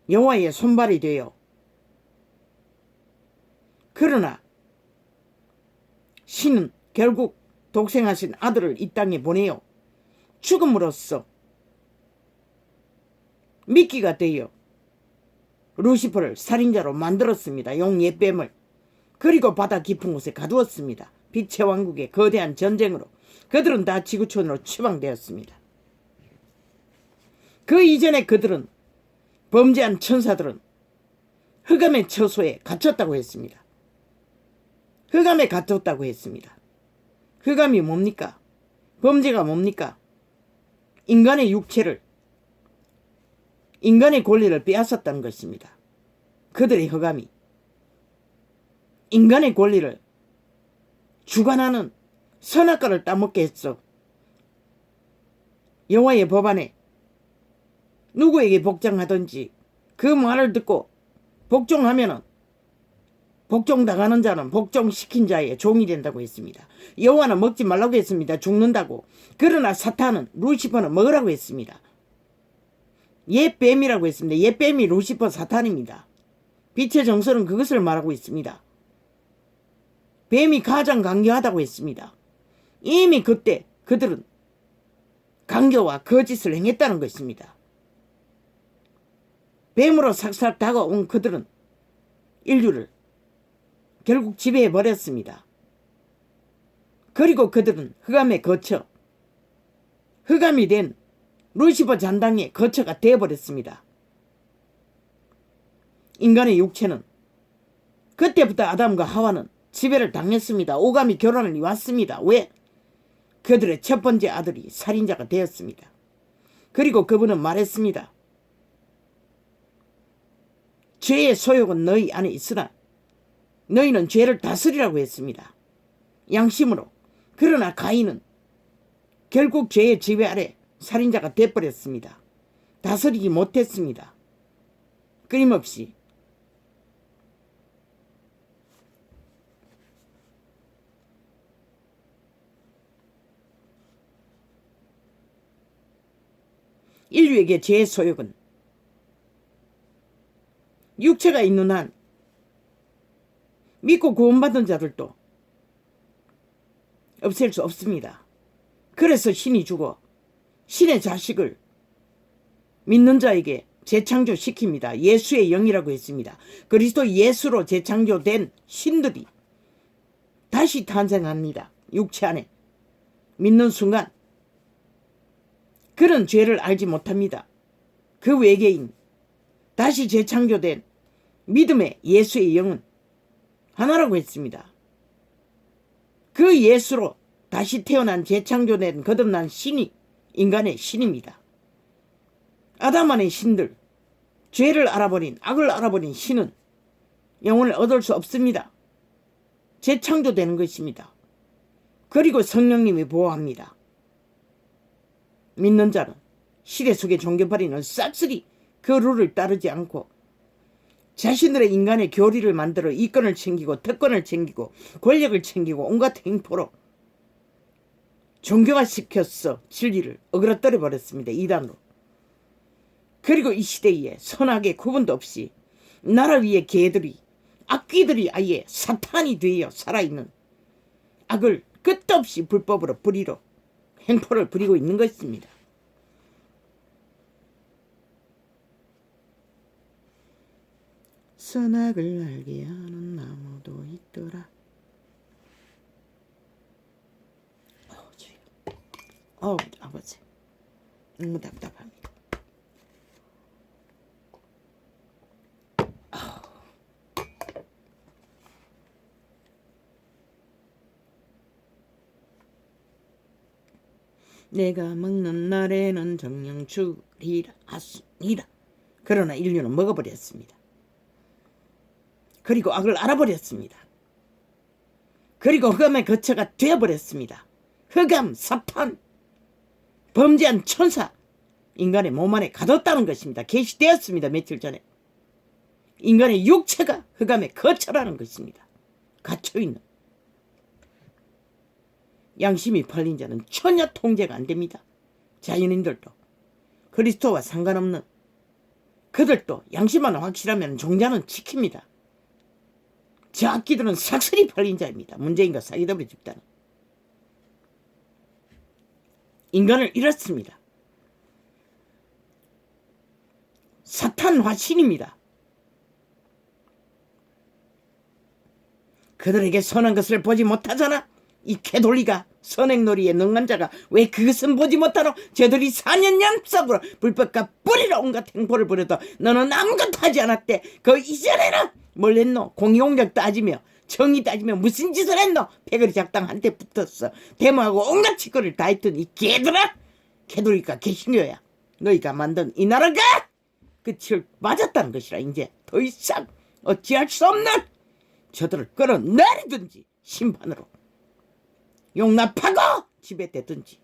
여호와의 손발이 되어. 그러나 신은 결국 독생하신 아들을 이 땅에 보내어 죽음으로써 미끼가 되어 루시퍼를 살인자로 만들었습니다. 용예뱀을. 그리고 바다 깊은 곳에 가두었습니다. 빛의 왕국의 거대한 전쟁으로 그들은 다 지구촌으로 추방되었습니다. 그 이전에 그들은 범죄한 천사들은 흑암의 처소에 갇혔다고 했습니다. 흑암에 갇혔다고 했습니다. 흑암이 뭡니까? 범죄가 뭡니까? 인간의 육체를, 인간의 권리를 빼앗았다는 것입니다. 그들의 흑암이 인간의 권리를 주관하는 선악과를 따먹게 했어. 여호와의 법안에 누구에게 복종하든지 그 말을 듣고 복종하면은 복종당하는 자는 복종시킨 자의 종이 된다고 했습니다. 여호와는 먹지 말라고 했습니다. 죽는다고. 그러나 사탄은, 루시퍼는 먹으라고 했습니다. 옛뱀이라고 했습니다. 옛뱀이 루시퍼 사탄입니다. 빛의 정설은 그것을 말하고 있습니다. 뱀이 가장 강경하다고 했습니다. 이미 그때 그들은 강교와 거짓을 행했다는 것입니다. 뱀으로 삭삭 다가온 그들은 인류를 결국 지배해버렸습니다. 그리고 그들은 흑암에 거쳐 흑암이 된 루시퍼 잔당의 거처가 되어버렸습니다. 인간의 육체는 그때부터 아담과 하와는 지배를 당했습니다. 오감이 결혼을 왔습니다. 왜? 그들의 첫 번째 아들이 살인자가 되었습니다. 그리고 그분은 말했습니다. 죄의 소욕은 너희 안에 있으나 너희는 죄를 다스리라고 했습니다. 양심으로. 그러나 가인은 결국 죄의 지배 아래 살인자가 되어버렸습니다. 다스리지 못했습니다. 끊임없이. 인류에게 죄의 소욕은 육체가 있는 한 믿고 구원받은 자들도 없앨 수 없습니다. 그래서 신이 주고 신의 자식을 믿는 자에게 재창조시킵니다. 예수의 영이라고 했습니다. 그리스도 예수로 재창조된 신들이 다시 탄생합니다. 육체 안에. 믿는 순간 그런 죄를 알지 못합니다. 그 외계인, 다시 재창조된 믿음의 예수의 영은 하나라고 했습니다. 그 예수로 다시 태어난 재창조된 거듭난 신이 인간의 신입니다. 아담 안의 신들, 죄를 알아버린, 악을 알아버린 신은 영혼을 얻을 수 없습니다. 재창조되는 것입니다. 그리고 성령님이 보호합니다. 믿는 자는 시대 속의 종교발이는 싹쓸이 그 룰을 따르지 않고 자신들의 인간의 교리를 만들어 이권을 챙기고 특권을 챙기고 권력을 챙기고 온갖 행포로 종교화시켰어. 진리를 어그러뜨려 버렸습니다. 이단으로. 그리고 이 시대에 선악의 구분도 없이 나라 위에 개들이 악귀들이 아예 사탄이 되어 살아있는 악을 끝도 없이 불법으로 부리로 행포를 부리고 있는 것입니다. 선악을 알게 하는 나무도 있더라. 아버지 너무 답답합니다. 내가 먹는 날에는 정령 주리라 하시니라. 그러나 인류는 먹어버렸습니다. 그리고 악을 알아버렸습니다. 그리고 흑암의 거처가 되어버렸습니다. 흑암, 사탄, 범죄한 천사, 인간의 몸 안에 가뒀다는 것입니다. 계시되었습니다. 며칠 전에. 인간의 육체가 흑암의 거처라는 것입니다. 갇혀있는. 양심이 팔린 자는 전혀 통제가 안 됩니다. 자연인들도. 그리스도와 상관없는 그들도 양심만 확실하면 종자는 지킵니다. 저 악기들은 삭슬이 팔린 자입니다. 문재인과 사기더블 집단은. 인간을 잃었습니다. 사탄화 신입니다. 그들에게 선한 것을 보지 못하잖아. 이 개돌리가 선행놀이에 능한 자가 왜 그것은 보지 못하노? 저들이 4년 연속으로 불법과 뿌리로 온갖 행포를 부려도 너는 아무것도 하지 않았대. 그 이전에는 뭘 했노? 공의공격 따지며 정의 따지며 무슨 짓을 했노? 패거리 작당 한테 붙었어. 데모하고 온갖 짓거리를 다 했던 이 개들아. 개돌리가 개신교야. 너희가 만든 이 나라가 끝을 맞았다는 것이라. 이제 더 이상 어찌할 수 없는 저들을 끌어내리든지 심판으로 용납하고 지배되든지.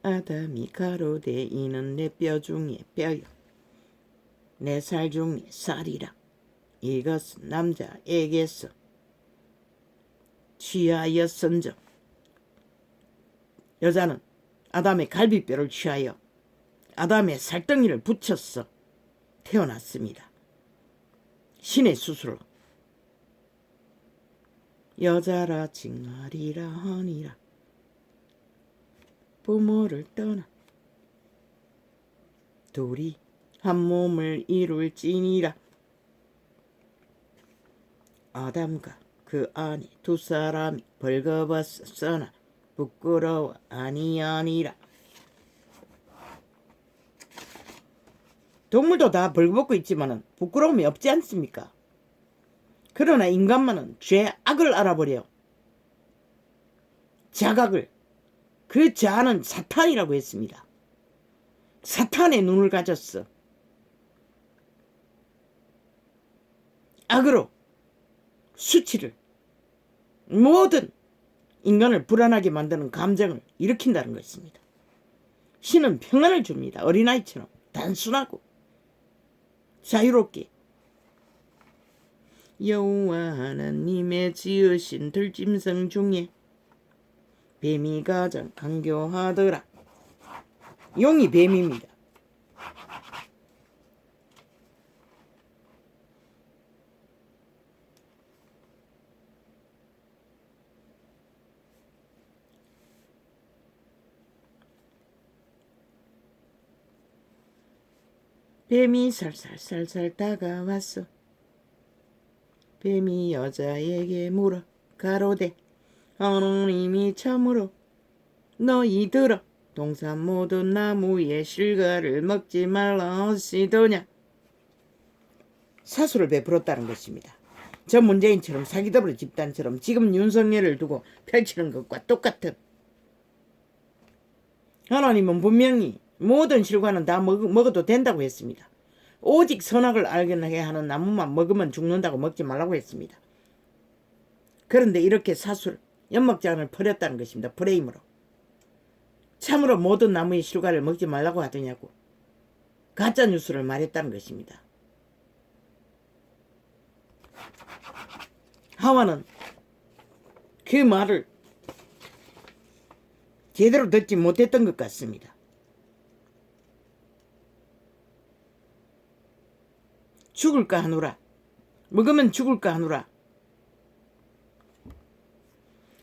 아담이 가로되 이는 내 뼈 중에 뼈요 내 살 중에 살이라. 이것은 남자에게서 취하였은즉 여자는 아담의 갈비뼈를 취하여 아담의 살덩이를 붙였어 태어났습니다. 신의 수술로. 여자라 징하리라 하니라. 부모를 떠나 둘이 한 몸을 이룰지니라. 아담과 그 안에 두 사람이 벌거벗었으나 부끄러워 아니하니라. 동물도 다 벌거벗고 있지만은 부끄러움이 없지 않습니까? 그러나 인간만은 죄악을 알아버려 자각을, 그 자아는 사탄이라고 했습니다. 사탄의 눈을 가졌어. 악으로 수치를, 모든 인간을 불안하게 만드는 감정을 일으킨다는 것입니다. 신은 평안을 줍니다. 어린아이처럼 단순하고 자유롭게. 여호와 하나님의 지으신 들짐승 중에 뱀이 가장 간교하더라. 용이 뱀입니다. 뱀이 살살살살 다가왔어. 뱀이 여자에게 물어 가로되 하나님이 참으로 너희들아 동산 모든 나무의 실과를 먹지 말라 하시더냐. 사수를 베풀었다는 것입니다. 저 문재인처럼 사기더블 집단처럼 지금 윤석열을 두고 펼치는 것과 똑같은. 하나님은 분명히 모든 실과는 다 먹어도 된다고 했습니다. 오직 선악을 알게 하는 나무만 먹으면 죽는다고 먹지 말라고 했습니다. 그런데 이렇게 사수를, 연막장을 버렸다는 것입니다. 프레임으로. 참으로 모든 나무의 실과를 먹지 말라고 하더냐고 가짜뉴스를 말했다는 것입니다. 하와는 그 말을 제대로 듣지 못했던 것 같습니다. 죽을까 하노라. 먹으면 죽을까 하노라.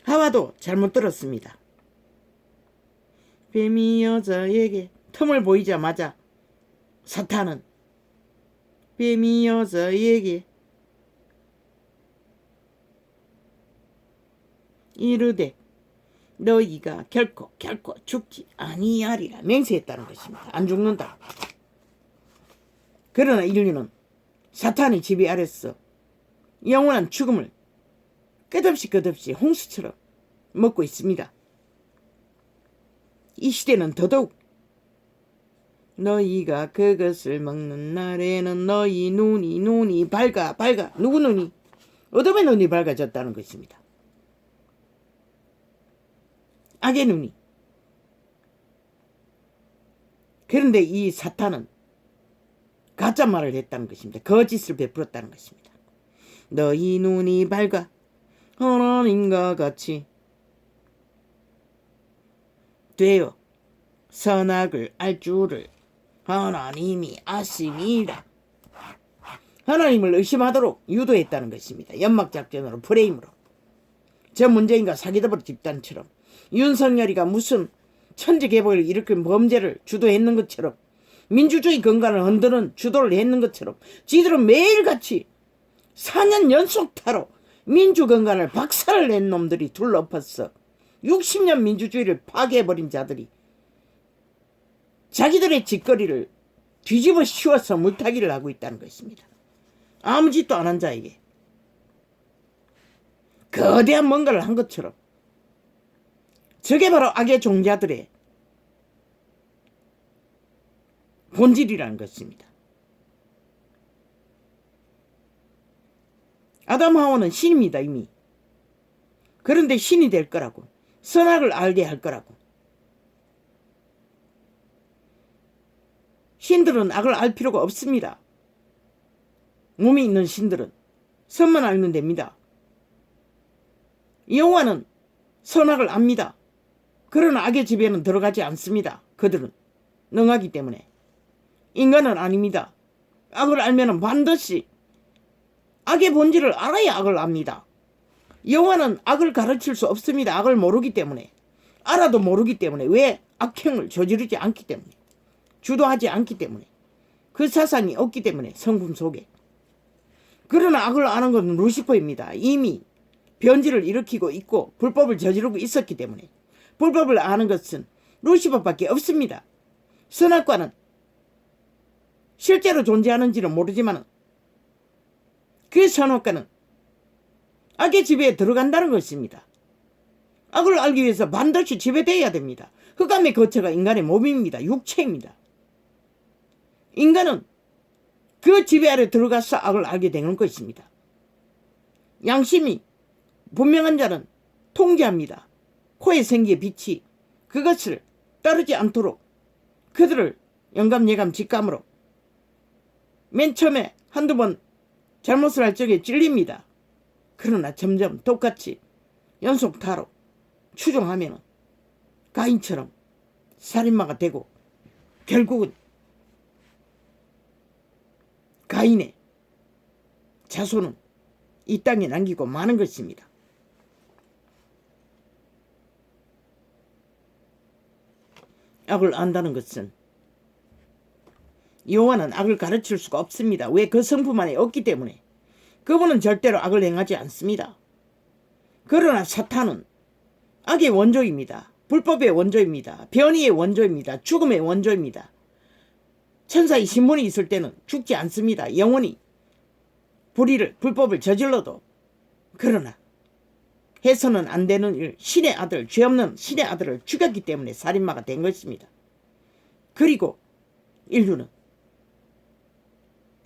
하와도 잘못 들었습니다. 뱀이 여자에게 틈을 보이자마자 사탄은 뱀이 여자에게 이르되 너희가 결코 죽지 아니하리라 맹세했다는 것입니다. 안 죽는다. 그러나 인류는 사탄의 지배 아래서 영원한 죽음을 끝없이 홍수처럼 먹고 있습니다. 이 시대는 더더욱 너희가 그것을 먹는 날에는 너희 눈이 밝아. 누구 눈이? 어둠의 눈이 밝아졌다는 것입니다. 악의 눈이. 그런데 이 사탄은 가짜 말을 했다는 것입니다. 거짓을 베풀었다는 것입니다. 너희 눈이 밝아 하나님과 같이 되어 선악을 알 줄을 하나님이 아심이라. 하나님을 의심하도록 유도했다는 것입니다. 연막작전으로, 프레임으로. 저 문재인과 사기더블 집단처럼 윤석열이가 무슨 천지개벽을 일으킨 범죄를 주도했는 것처럼 민주주의 근간을 흔드는 주도를 했는 것처럼 지들은 매일같이 4년 연속 타로 민주근간을 박살을 낸 놈들이 둘러엎었어. 60년 민주주의를 파괴해버린 자들이 자기들의 짓거리를 뒤집어 씌워서 물타기를 하고 있다는 것입니다. 아무 짓도 안 한 자에게 거대한 뭔가를 한 것처럼. 저게 바로 악의 종자들의 본질이라는 것입니다. 아담 하와는 신입니다. 이미. 그런데 신이 될 거라고, 선악을 알게 할 거라고. 신들은 악을 알 필요가 없습니다. 몸이 있는 신들은 선만 알면 됩니다. 여호와는 선악을 압니다. 그러나 악의 지배는 들어가지 않습니다. 그들은 능하기 때문에. 인간은 아닙니다. 악을 알면 반드시 악의 본질을 알아야 악을 압니다. 여호와는 악을 가르칠 수 없습니다. 악을 모르기 때문에. 알아도 모르기 때문에. 왜? 악행을 저지르지 않기 때문에. 주도하지 않기 때문에. 그 사상이 없기 때문에. 성품 속에. 그러나 악을 아는 것은 루시퍼입니다. 이미 변질을 일으키고 있고 불법을 저지르고 있었기 때문에 불법을 아는 것은 루시퍼밖에 없습니다. 선악과는 실제로 존재하는지는 모르지만 그 선악과는 악의 지배에 들어간다는 것입니다. 악을 알기 위해서 반드시 지배되어야 됩니다. 흑암의 거처가 인간의 몸입니다. 육체입니다. 인간은 그 지배 아래 들어가서 악을 알게 되는 것입니다. 양심이 분명한 자는 통제합니다. 코에 생기의 빛이 그것을 따르지 않도록 그들을 영감, 예감, 직감으로 맨 처음에 한두 번 잘못을 할 적에 찔립니다. 그러나 점점 똑같이 연속타로 추종하면 가인처럼 살인마가 되고 결국은 가인의 자손은 이 땅에 남기고 마는 것입니다. 악을 안다는 것은 여호와는 악을 가르칠 수가 없습니다. 왜? 그 성품 안에 없기 때문에. 그분은 절대로 악을 행하지 않습니다. 그러나 사탄은 악의 원조입니다. 불법의 원조입니다. 변이의 원조입니다. 죽음의 원조입니다. 천사의 신분이 있을 때는 죽지 않습니다. 영원히 불법을 저질러도. 그러나 해서는 안 되는 일, 신의 아들, 죄 없는 신의 아들을 죽였기 때문에 살인마가 된 것입니다. 그리고 인류는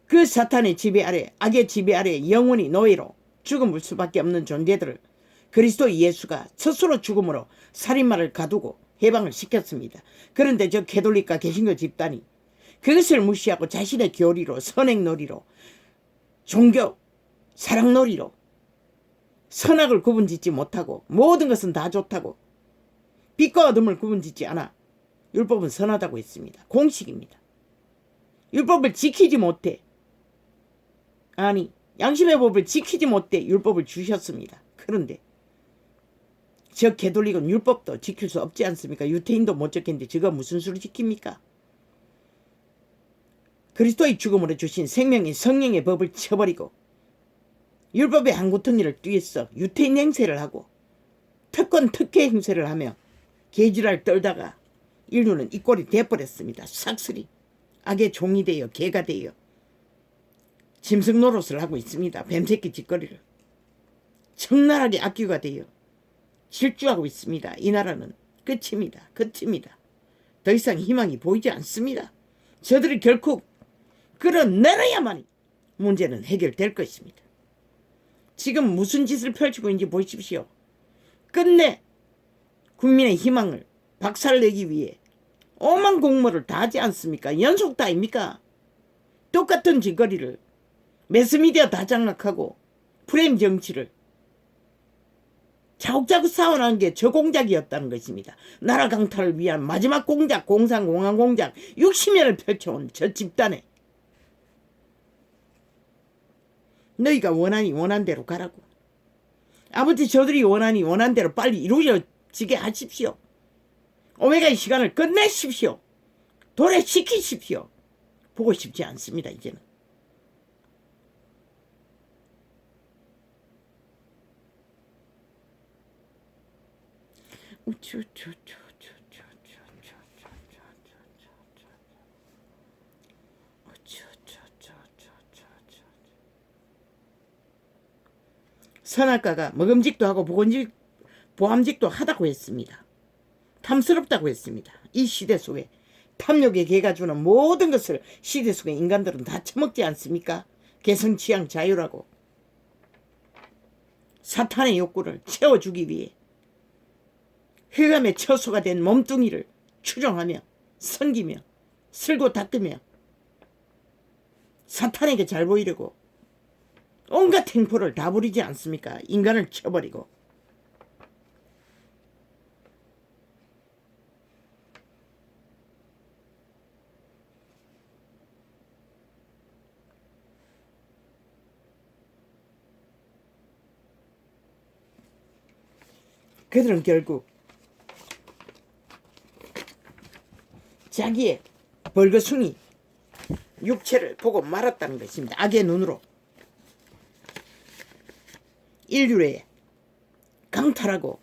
그 사탄의 지배 아래, 악의 지배 아래 영원히 노예로 죽음을 수밖에 없는 존재들을 그리스도 예수가 스스로 죽음으로 살인마를 가두고 해방을 시켰습니다. 그런데 저 캐톨릭과 개신교 집단이 그것을 무시하고 자신의 교리로, 선행놀이로, 종교, 사랑놀이로 선악을 구분짓지 못하고 모든 것은 다 좋다고 빛과 어둠을 구분짓지 않아 율법은 선하다고 했습니다. 공식입니다. 율법을 지키지 못해, 아니 양심의 법을 지키지 못해 율법을 주셨습니다. 그런데 저 개돌릭은 율법도 지킬 수 없지 않습니까? 유태인도 못 지키는데 저거 무슨 수를 지킵니까? 그리스도의 죽음으로 주신 생명의 성령의 법을 쳐버리고 율법의 한 구덩이를 뛰어서 유태인 행세를 하고 특권 특혜 행세를 하며 개지랄 떨다가 인류는 이 꼴이 돼버렸습니다. 싹쓸이 악의 종이 되어 개가 되어 짐승 노릇을 하고 있습니다. 뱀새끼 짓거리를 적나라하게 악귀가 되어 질주하고 있습니다. 이 나라는 끝입니다. 끝입니다. 더 이상 희망이 보이지 않습니다. 저들이 결코 끌어내려야만 문제는 해결될 것입니다. 지금 무슨 짓을 펼치고 있는지 보십시오. 끝내 국민의 희망을 박살내기 위해 오만 공모를 다 하지 않습니까? 연속 다입니까? 똑같은 짓거리를 매스미디어 다 장악하고 프레임 정치를 차곡차곡 쌓아놓은 게 저 공작이었다는 것입니다. 나라 강탈을 위한 마지막 공작, 공산공화 공작 60년을 펼쳐온 저 집단에 너희가 원하니 원한 대로 가라고. 아버지 저들이 원하니 원한 대로 빨리 이루어지게 하십시오. 오메가의 시간을 끝내십시오. 도래시키십시오. 보고 싶지 않습니다. 이제는. 선악과가 먹음직도 하고 보암직도 하다고 했습니다. 탐스럽다고 했습니다. 이 시대 속에 탐욕의 개가 주는 모든 것을 시대 속에 인간들은 다 처먹지 않습니까? 개성 취향 자유라고 사탄의 욕구를 채워주기 위해 흑암의 처소가 된 몸뚱이를 추종하며 섬기며 쓸고 닦으며 사탄에게 잘 보이려고 온갖 행포를 다 부리지 않습니까? 인간을 쳐버리고. 그들은 결국 자기의 벌거숭이 육체를 보고 말았다는 것입니다. 악의 눈으로. 인류의 강탈하고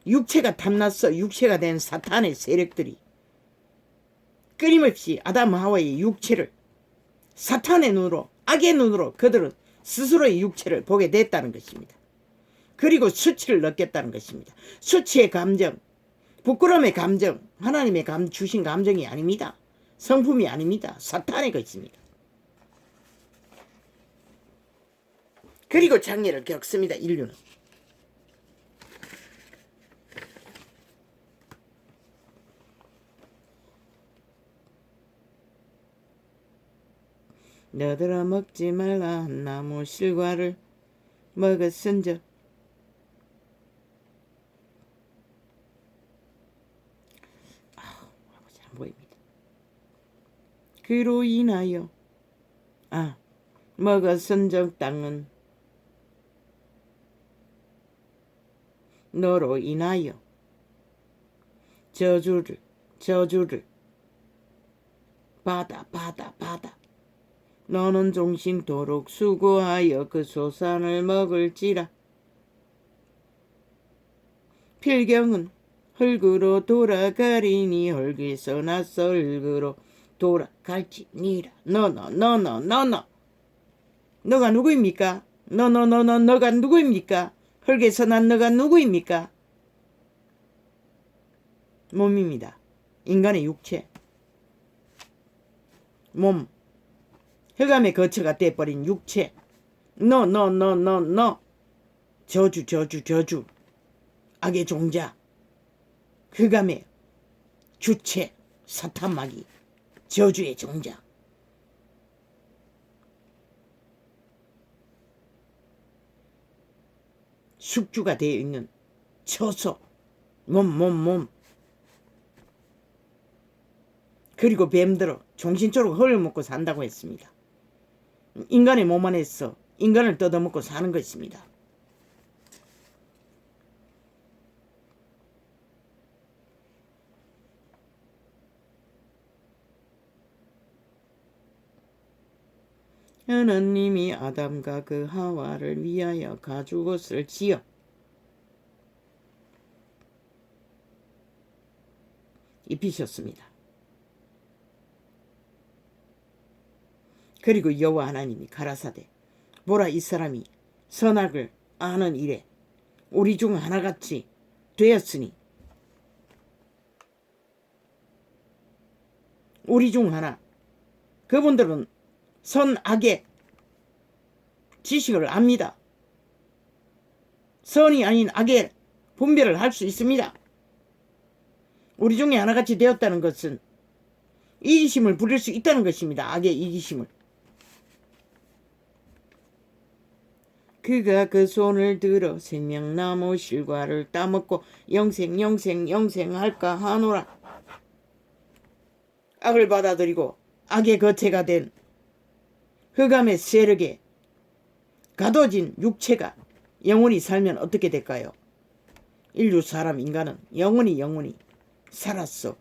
육체가 탐났어 육체가 된 사탄의 세력들이 끊임없이 아담 하와의 육체를 사탄의 눈으로 악의 눈으로 그들은 스스로의 육체를 보게 됐다는 것입니다. 그리고 수치를 느꼈다는 것입니다. 수치의 감정, 부끄러움의 감정, 하나님의 주신 감정이 아닙니다. 성품이 아닙니다. 사탄의 것입니다. 그리고 장애를 겪습니다. 인류는. 너들아 먹지 말라 한 나무 실과를 먹었은즉 아버지 안 보입니다. 그로 인하여 먹었은즉 땅은 너로 인하여 저주를 받아 너는 종신토록 수고하여 그 소산을 먹을지라. 필경은 흙으로 돌아가리니 흙에서 나서 흙으로 돌아갈지니라. 너가 누구입니까? 너가 누구입니까? 흙에서 난 너가 누구입니까? 몸입니다. 인간의 육체. 몸. 흑암의 거처가 돼버린 육체. 너. 저주. 악의 종자. 흑암의 주체. 사탄마귀. 저주의 종자. 숙주가 되어 있는 처소. 몸. 그리고 뱀들어 정신적으로 흙을 먹고 산다고 했습니다. 인간의 몸 안에서 인간을 뜯어먹고 사는 것입니다. 하나님이 아담과 그 하와를 위하여 가죽옷을 지어 입히셨습니다. 그리고 여호와 하나님이 가라사대 보라 이 사람이 선악을 아는 일에 우리 중 하나같이 되었으니 우리 중 하나 그분들은 선악의 지식을 압니다. 선이 아닌 악의 분별을 할 수 있습니다. 우리 중에 하나같이 되었다는 것은 이기심을 부릴 수 있다는 것입니다. 악의 이기심을. 그가 그 손을 들어 생명나무 실과를 따먹고 영생할까 하노라. 악을 받아들이고 악의 거체가 된 흑암의 세력에 가둬진 육체가 영원히 살면 어떻게 될까요? 인류 사람 인간은 영원히 살았어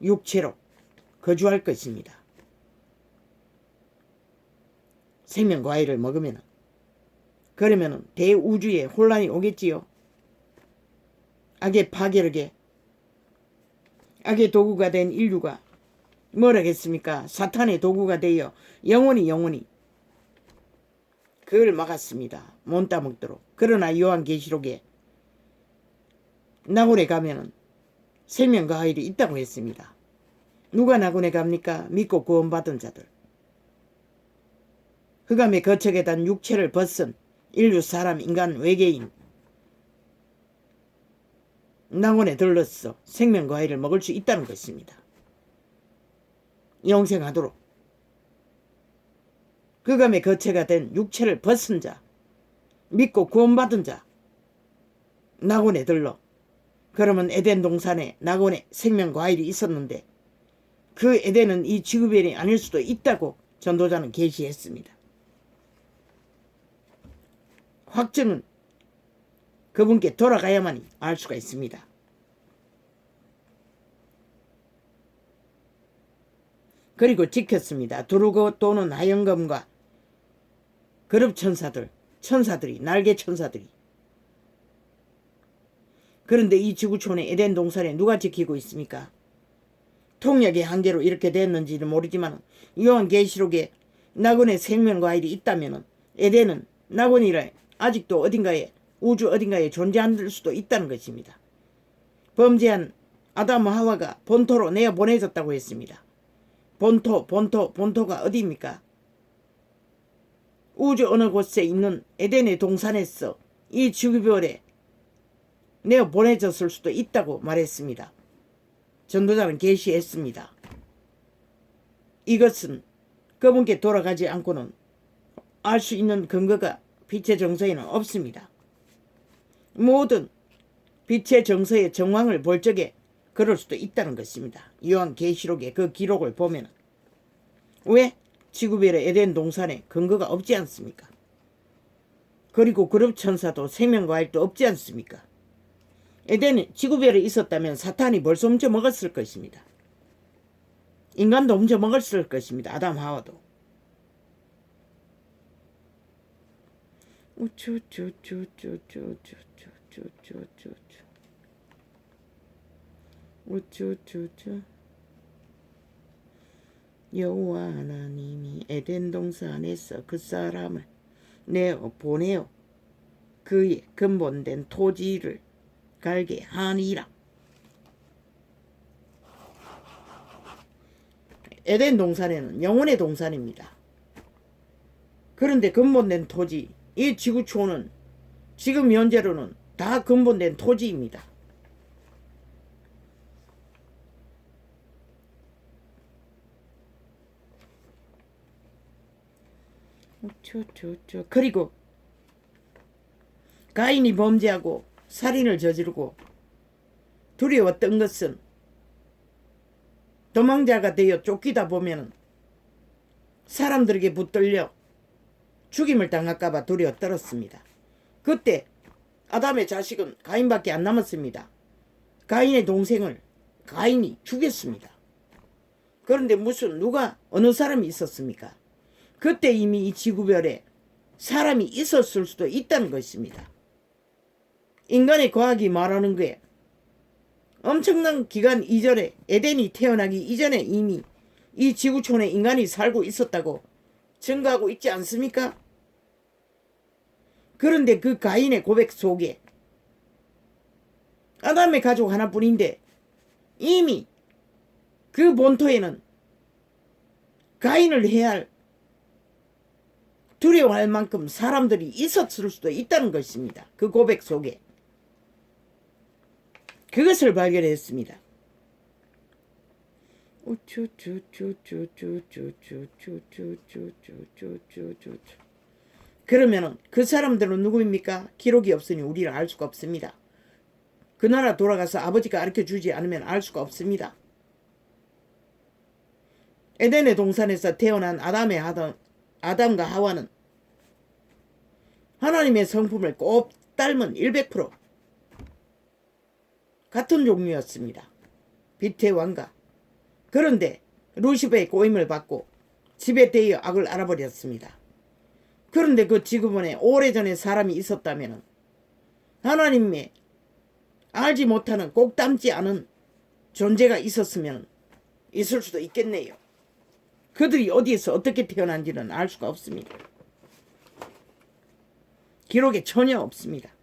육체로 거주할 것입니다. 생명과일을 먹으면 그러면 대우주에 혼란이 오겠지요. 악의 파괴력에 악의 도구가 된 인류가 뭐라겠습니까? 사탄의 도구가 되어 영원히 그걸 막았습니다. 못 따먹도록. 그러나 요한계시록에 낙원에 가면은 생명과 과일이 있다고 했습니다. 누가 낙원에 갑니까? 믿고 구원받은 자들. 흑암의 거척에 단 육체를 벗은 인류 사람 인간 외계인 낙원에 들렀어 생명과 과일을 먹을 수 있다는 것입니다. 영생하도록 흑암의 거체가 된 육체를 벗은 자 믿고 구원받은 자 낙원에 들러 그러면 에덴 동산에 낙원에 생명 과일이 있었는데 그 에덴은 이 지구별이 아닐 수도 있다고 전도자는 계시했습니다. 확증은 그분께 돌아가야만 알 수가 있습니다. 그리고 지켰습니다. 두루고 또는 하영검과 그룹 천사들이 날개 천사들이 그런데 이 지구촌의 에덴 동산에 누가 지키고 있습니까? 통역의 한계로 이렇게 됐는지는 모르지만 요한계시록에 낙원의 생명과일이 있다면 에덴은 낙원이라 아직도 어딘가에 우주 어딘가에 존재할 수도 있다는 것입니다. 범죄한 아담과 하와가 본토로 내어보내졌다고 했습니다. 본토가 어디입니까? 우주 어느 곳에 있는 에덴의 동산에서 이 지구별에 내어보내졌을 수도 있다고 말했습니다. 전도자는 계시했습니다. 이것은 그분께 돌아가지 않고는 알 수 있는 근거가 빛의 정서에는 없습니다. 모든 빛의 정서의 정황을 볼 적에 그럴 수도 있다는 것입니다. 요한계시록의 그 기록을 보면 왜 지구별의 에덴 동산에 근거가 없지 않습니까? 그리고 그룹천사도 생명과일도 없지 않습니까? 에덴이 지구별에 있었다면 사탄이 벌써 훔쳐먹었을 것입니다. 인간도 훔쳐먹었을 것입니다. 아담 하와도. 여호와 하나님이 에덴 동산에서 그 사람을 내어 보내어 그의 근본된 토지를 갈게 하니라. 에덴 동산에는 영혼의 동산입니다. 그런데 근본된 토지, 이 지구촌은 지금 현재로는 다 근본된 토지입니다. 그리고 가인이 범죄하고 살인을 저지르고 두려웠던 것은 도망자가 되어 쫓기다 보면 사람들에게 붙들려 죽임을 당할까봐 두려워 떨었습니다. 그때 아담의 자식은 가인밖에 안 남았습니다. 가인의 동생을 가인이 죽였습니다. 그런데 누가 어느 사람이 있었습니까? 그때 이미 이 지구별에 사람이 있었을 수도 있다는 것입니다. 인간의 과학이 말하는 게 엄청난 기간 이전에 에덴이 태어나기 이전에 이미 이 지구촌에 인간이 살고 있었다고 증거하고 있지 않습니까? 그런데 그 가인의 고백 속에 아담의 가족 하나뿐인데 이미 그 본토에는 가인을 해야 할 두려워할 만큼 사람들이 있었을 수도 있다는 것입니다. 그 고백 속에. 그것을 발견했습니다. 그러면은 그 사람들은 누구입니까? 기록이 없으니 우리를 알 수가 없습니다. 그 나라 돌아가서 아버지가 가르쳐주지 않으면 알 수가 없습니다. 에덴의 동산에서 태어난 아담과 하와는 하나님의 성품을 꼭 닮은 100% 같은 종류였습니다. 빛의 왕가. 그런데 루시퍼의 꼬임을 받고 지배되어 악을 알아버렸습니다. 그런데 그 지구본에 오래전에 사람이 있었다면 하나님의 알지 못하는 꼭 닮지 않은 존재가 있었으면 있을 수도 있겠네요. 그들이 어디에서 어떻게 태어난지는 알 수가 없습니다. 기록에 전혀 없습니다.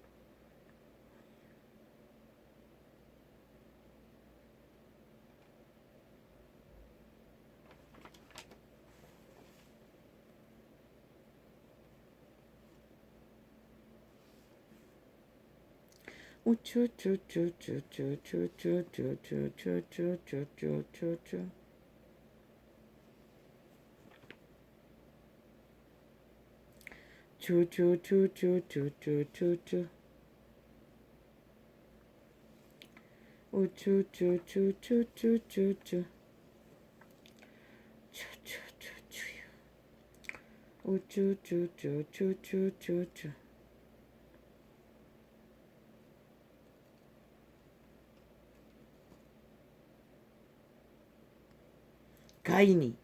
가인이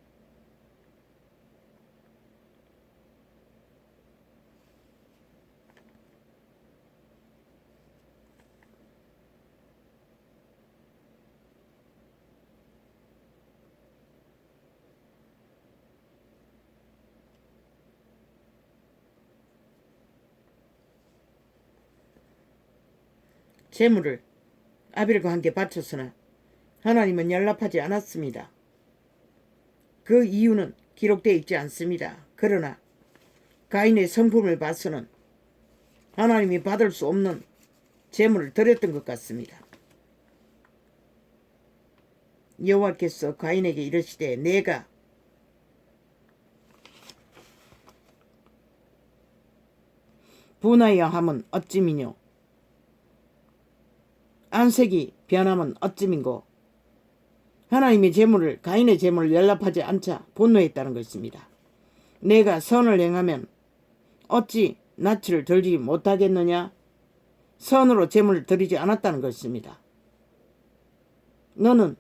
재물을 아벨과 함께 바쳤으나 하나님은 연락하지 않았습니다. 그 이유는 기록되어 있지 않습니다. 그러나 가인의 성품을 봐서는 하나님이 받을 수 없는 재물을 드렸던 것 같습니다. 여호와께서 가인에게 이르시되 내가 분하여 함은 어찌미뇨 안색이 변함은 어찌민고. 하나님의 재물을 가인의 재물을 연락하지 않자 분노했다는 것입니다. 내가 선을 행하면 어찌 낯을 들지 못하겠느냐. 선으로 재물을 드리지 않았다는 것입니다. 너는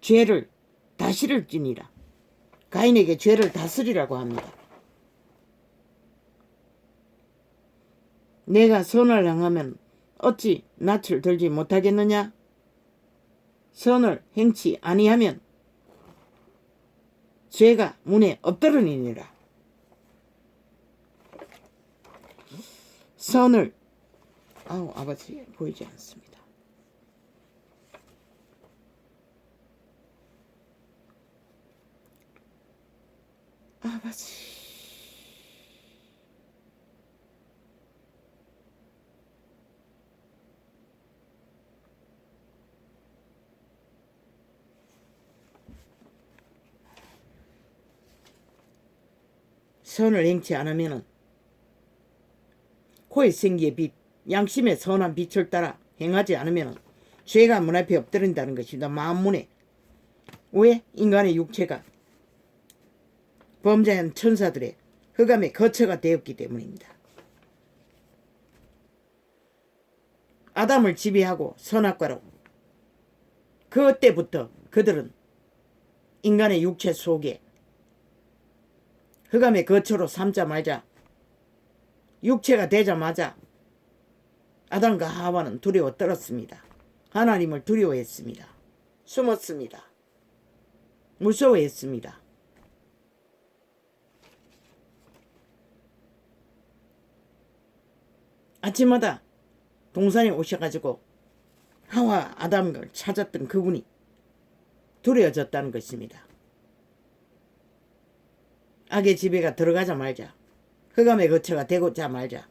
죄를 다스릴지니라. 가인에게 죄를 다스리라고 합니다. 내가 선을 행하면 어찌 낯을 들지 못하겠느냐. 선을 행치 아니하면 죄가 문에 엎드러니니라. 선을 아버지 보이지 않습니다. 아버지 선을 행치 않으면 코의 생기의 빛, 양심의 선한 빛을 따라 행하지 않으면 죄가 문 앞에 엎드린다는 것입니다. 만문에. 왜? 인간의 육체가 범죄한 천사들의 흑암의 거처가 되었기 때문입니다. 아담을 지배하고 선악과로 그때부터 그들은 인간의 육체 속에 흑암의 거처로 삼자마자 육체가 되자마자 아담과 하와는 두려워 떨었습니다. 하나님을 두려워했습니다. 숨었습니다. 무서워했습니다. 아침마다 동산에 오셔가지고 하와 아담을 찾았던 그분이 두려워졌다는 것입니다. 악의 지배가 들어가자 말자, 흑암의 거처가 되고자 말자,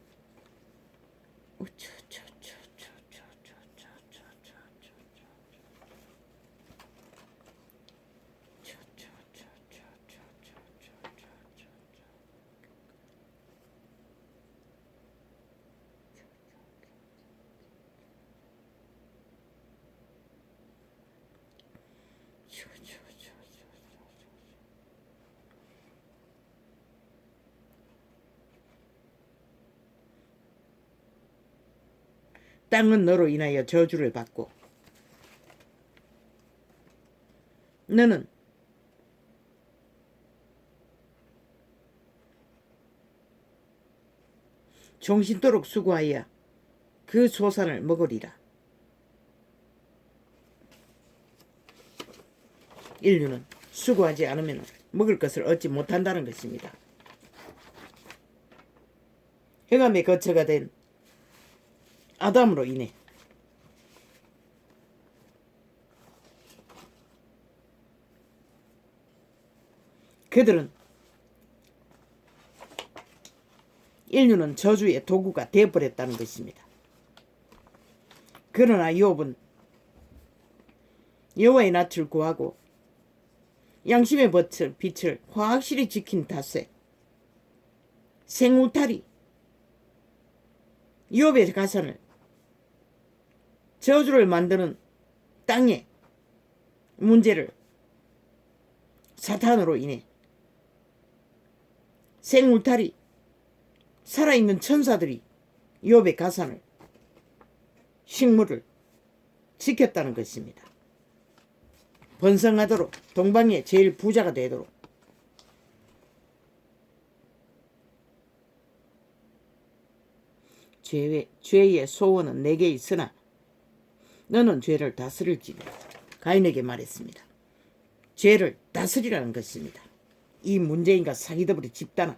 땅은 너로 인하여 저주를 받고 너는 종신토록 수고하여 그 소산을 먹으리라. 인류는 수고하지 않으면 먹을 것을 얻지 못한다는 것입니다. 흑암의 거처가 된 아담으로 인해 그들은 인류는 저주의 도구가 되어버렸다는 것입니다. 그러나 욥은 여호와의 낯을 구하고 양심의 빛을 확실히 지킨 탓에 생울타리 욥의 가산을 저주를 만드는 땅의 문제를 사탄으로 인해 생울타리 살아있는 천사들이 욥의 가산을 식물을 지켰다는 것입니다. 번성하도록 동방의 제일 부자가 되도록 죄의 소원은 내게 있으나 너는 죄를 다스릴지니 가인에게 말했습니다. 죄를 다스리라는 것입니다. 이 문재인과 사기더블의 집단은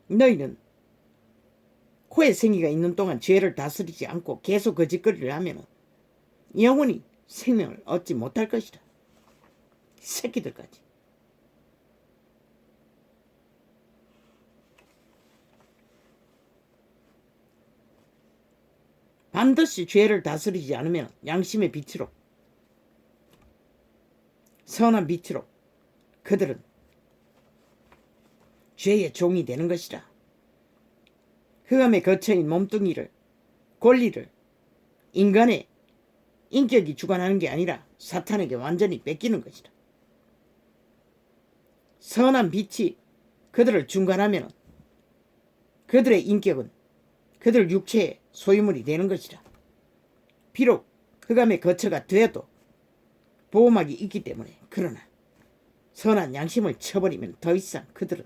너희는 코에 생기가 있는 동안 죄를 다스리지 않고 계속 거짓거리를 하면 영원히 생명을 얻지 못할 것이다. 새끼들까지. 반드시 죄를 다스리지 않으면 양심의 빛으로, 선한 빛으로 그들은 죄의 종이 되는 것이다. 흑암의 거처인 몸뚱이를, 권리를 인간의 인격이 주관하는 게 아니라 사탄에게 완전히 뺏기는 것이다. 선한 빛이 그들을 중간하면 그들의 인격은 그들 육체의 소유물이 되는 것이다. 비록 흑암의 거처가 되어도 보호막이 있기 때문에. 그러나 선한 양심을 쳐버리면 더 이상 그들은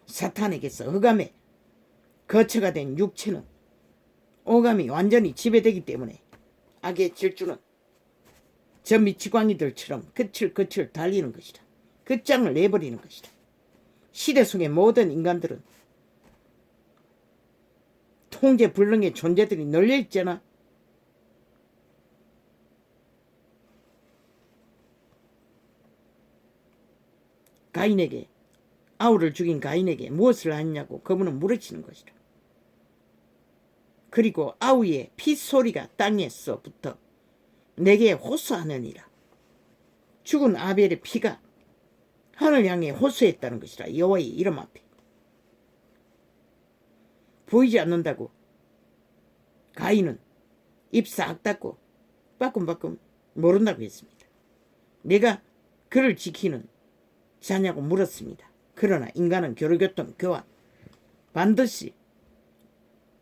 사탄에게서 흑암의 거처가 된 육체는 오감이 완전히 지배되기 때문에 악의 질주는 저 미치광이들처럼 그칠 달리는 것이다. 끝장을 내버리는 것이다. 시대 속의 모든 인간들은 통제 불능의 존재들이 널려있잖아. 가인에게, 아우를 죽인 가인에게 무엇을 하느냐고 그분은 물으시는 것이다. 그리고 아우의 핏소리가 땅에서부터 내게 호소하느니라. 죽은 아벨의 피가 하늘 향해 호소했다는 것이라. 여호와의 이름 앞에. 보이지 않는다고 가인은 입 싹 닫고 빠끔빠끔 모른다고 했습니다. 내가 그를 지키는 자냐고 물었습니다. 그러나 인간은 교류교통 교환, 반드시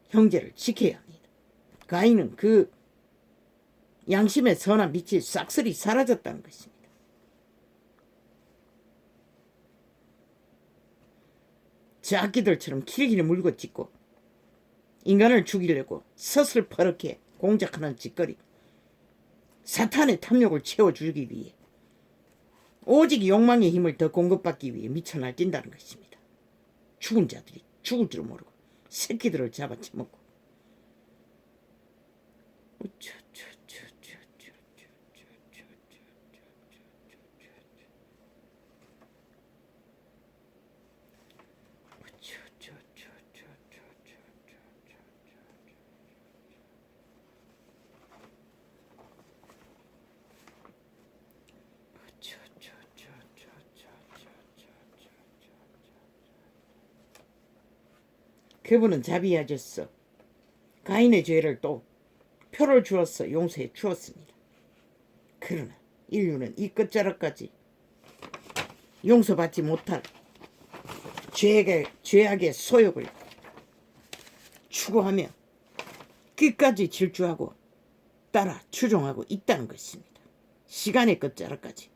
형제를 지켜야 합니다. 가인은 그 양심의 선한 빛이 싹쓸이 사라졌다는 것입니다. 저 악기들처럼 길길이 물고 찢고 인간을 죽이려고 서슬퍼렇게 공작하는 짓거리, 사탄의 탐욕을 채워주기 위해 오직 욕망의 힘을 더 공급받기 위해 미쳐 날뛴다는 것입니다. 죽은 자들이 죽을 줄 모르고 새끼들을 잡아쳐먹고. 그분은 자비하셨어. 가인의 죄를 또 표를 주어서 용서해 주었습니다. 그러나 인류는 이 끝자락까지 용서받지 못할 죄악의 소욕을 추구하며 끝까지 질주하고 따라 추종하고 있다는 것입니다. 시간의 끝자락까지.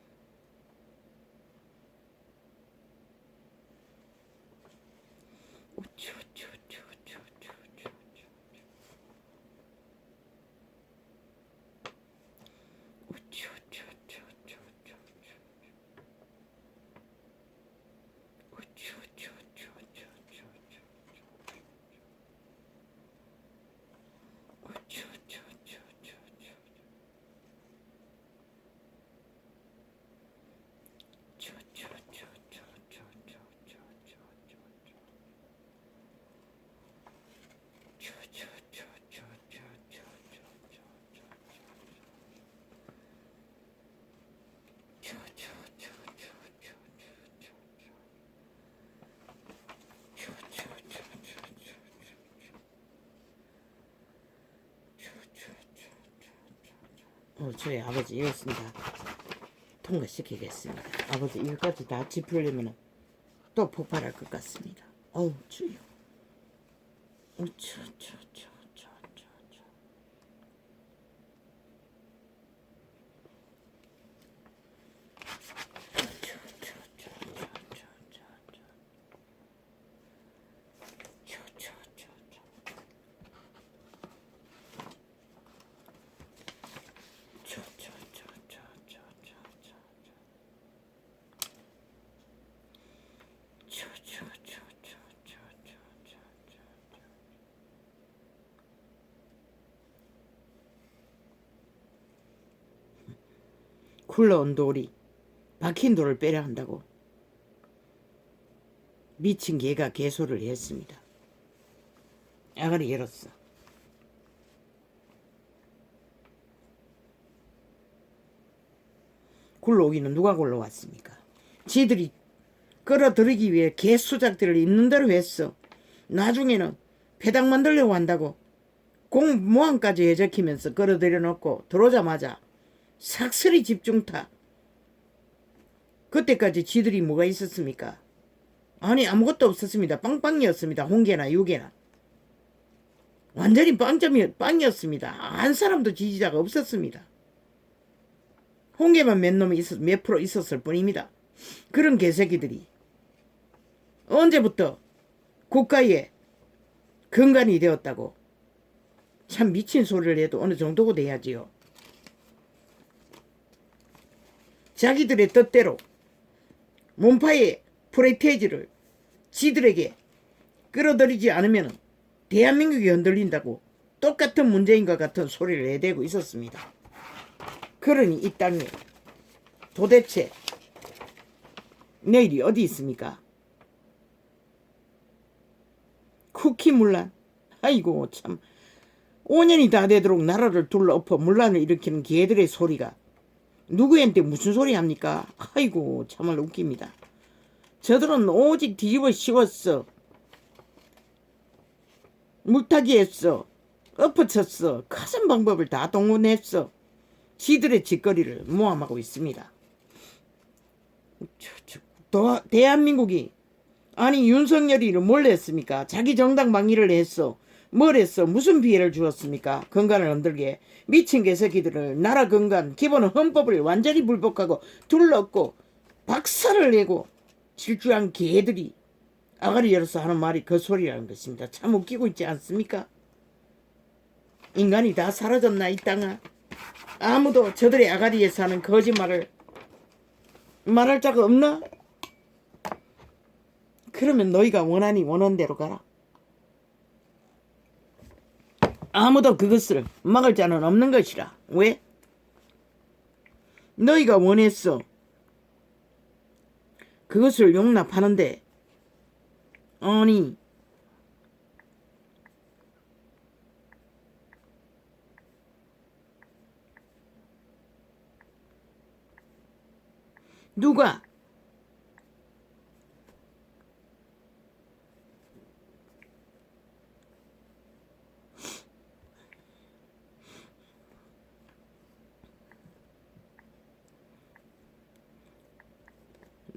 저희 아버지 이렇습니다. 통과시키겠습니다. 아버지 이것까지 다 짚으려면 또 폭발할 것 같습니다. 어우 주여. 굴러온 돌이 박힌 돌을 빼려 한다고 미친 개가 개소를 했습니다. 아가리 열었어. 굴러오기는 누가 굴러왔습니까? 지들이 끌어들이기 위해 개수작들을 있는 대로 했어. 나중에는 배당 만들려고 한다고 공무원까지 해적히면서 끌어들여 놓고 들어오자마자 삭슬이 집중타. 그때까지 지들이 뭐가 있었습니까? 아니 아무것도 없었습니다. 빵빵이었습니다. 홍게나 유게나. 완전히 빵이었습니다. 한 사람도 지지자가 없었습니다. 홍게만 몇 프로 있었을 뿐입니다. 그런 개새끼들이 언제부터 국가의 근간이 되었다고. 참 미친 소리를 해도 어느 정도고 돼야지요. 자기들의 뜻대로 몸파의 프레테이지를 지들에게 끌어들이지 않으면 대한민국이 흔들린다고 똑같은 문재인과 같은 소리를 내대고 있었습니다. 그러니 이 땅에 도대체 내일이 어디 있습니까? 쿠키문란. 아이고 참 5년이 다 되도록 나라를 둘러엎어 문란을 일으키는 개들의 소리가 누구한테 무슨 소리 합니까? 아이고 참말 웃깁니다. 저들은 오직 뒤집어 씌웠어. 물타기 했어. 엎어쳤어. 가진 방법을 다 동원했어. 지들의 짓거리를 모함하고 있습니다. 대한민국이 아니 윤석열이 뭘 했습니까? 자기 정당 방위를 했어. 뭘 했어? 무슨 피해를 주었습니까? 건강을 흔들게 미친 개새끼들을 나라 건강 기본 헌법을 완전히 불복하고 둘러엎고 박살을 내고 질주한 개들이 아가리 열어서 하는 말이 그 소리라는 것입니다. 참 웃기고 있지 않습니까? 인간이 다 사라졌나 이 땅아? 아무도 저들의 아가리에 사는 거짓말을 말할 자가 없나? 그러면 너희가 원하니 원한대로 가라. 아무도 그것을 막을 자는 없는 것이라. 왜? 너희가 원했어. 그것을 용납하는데 아니 누가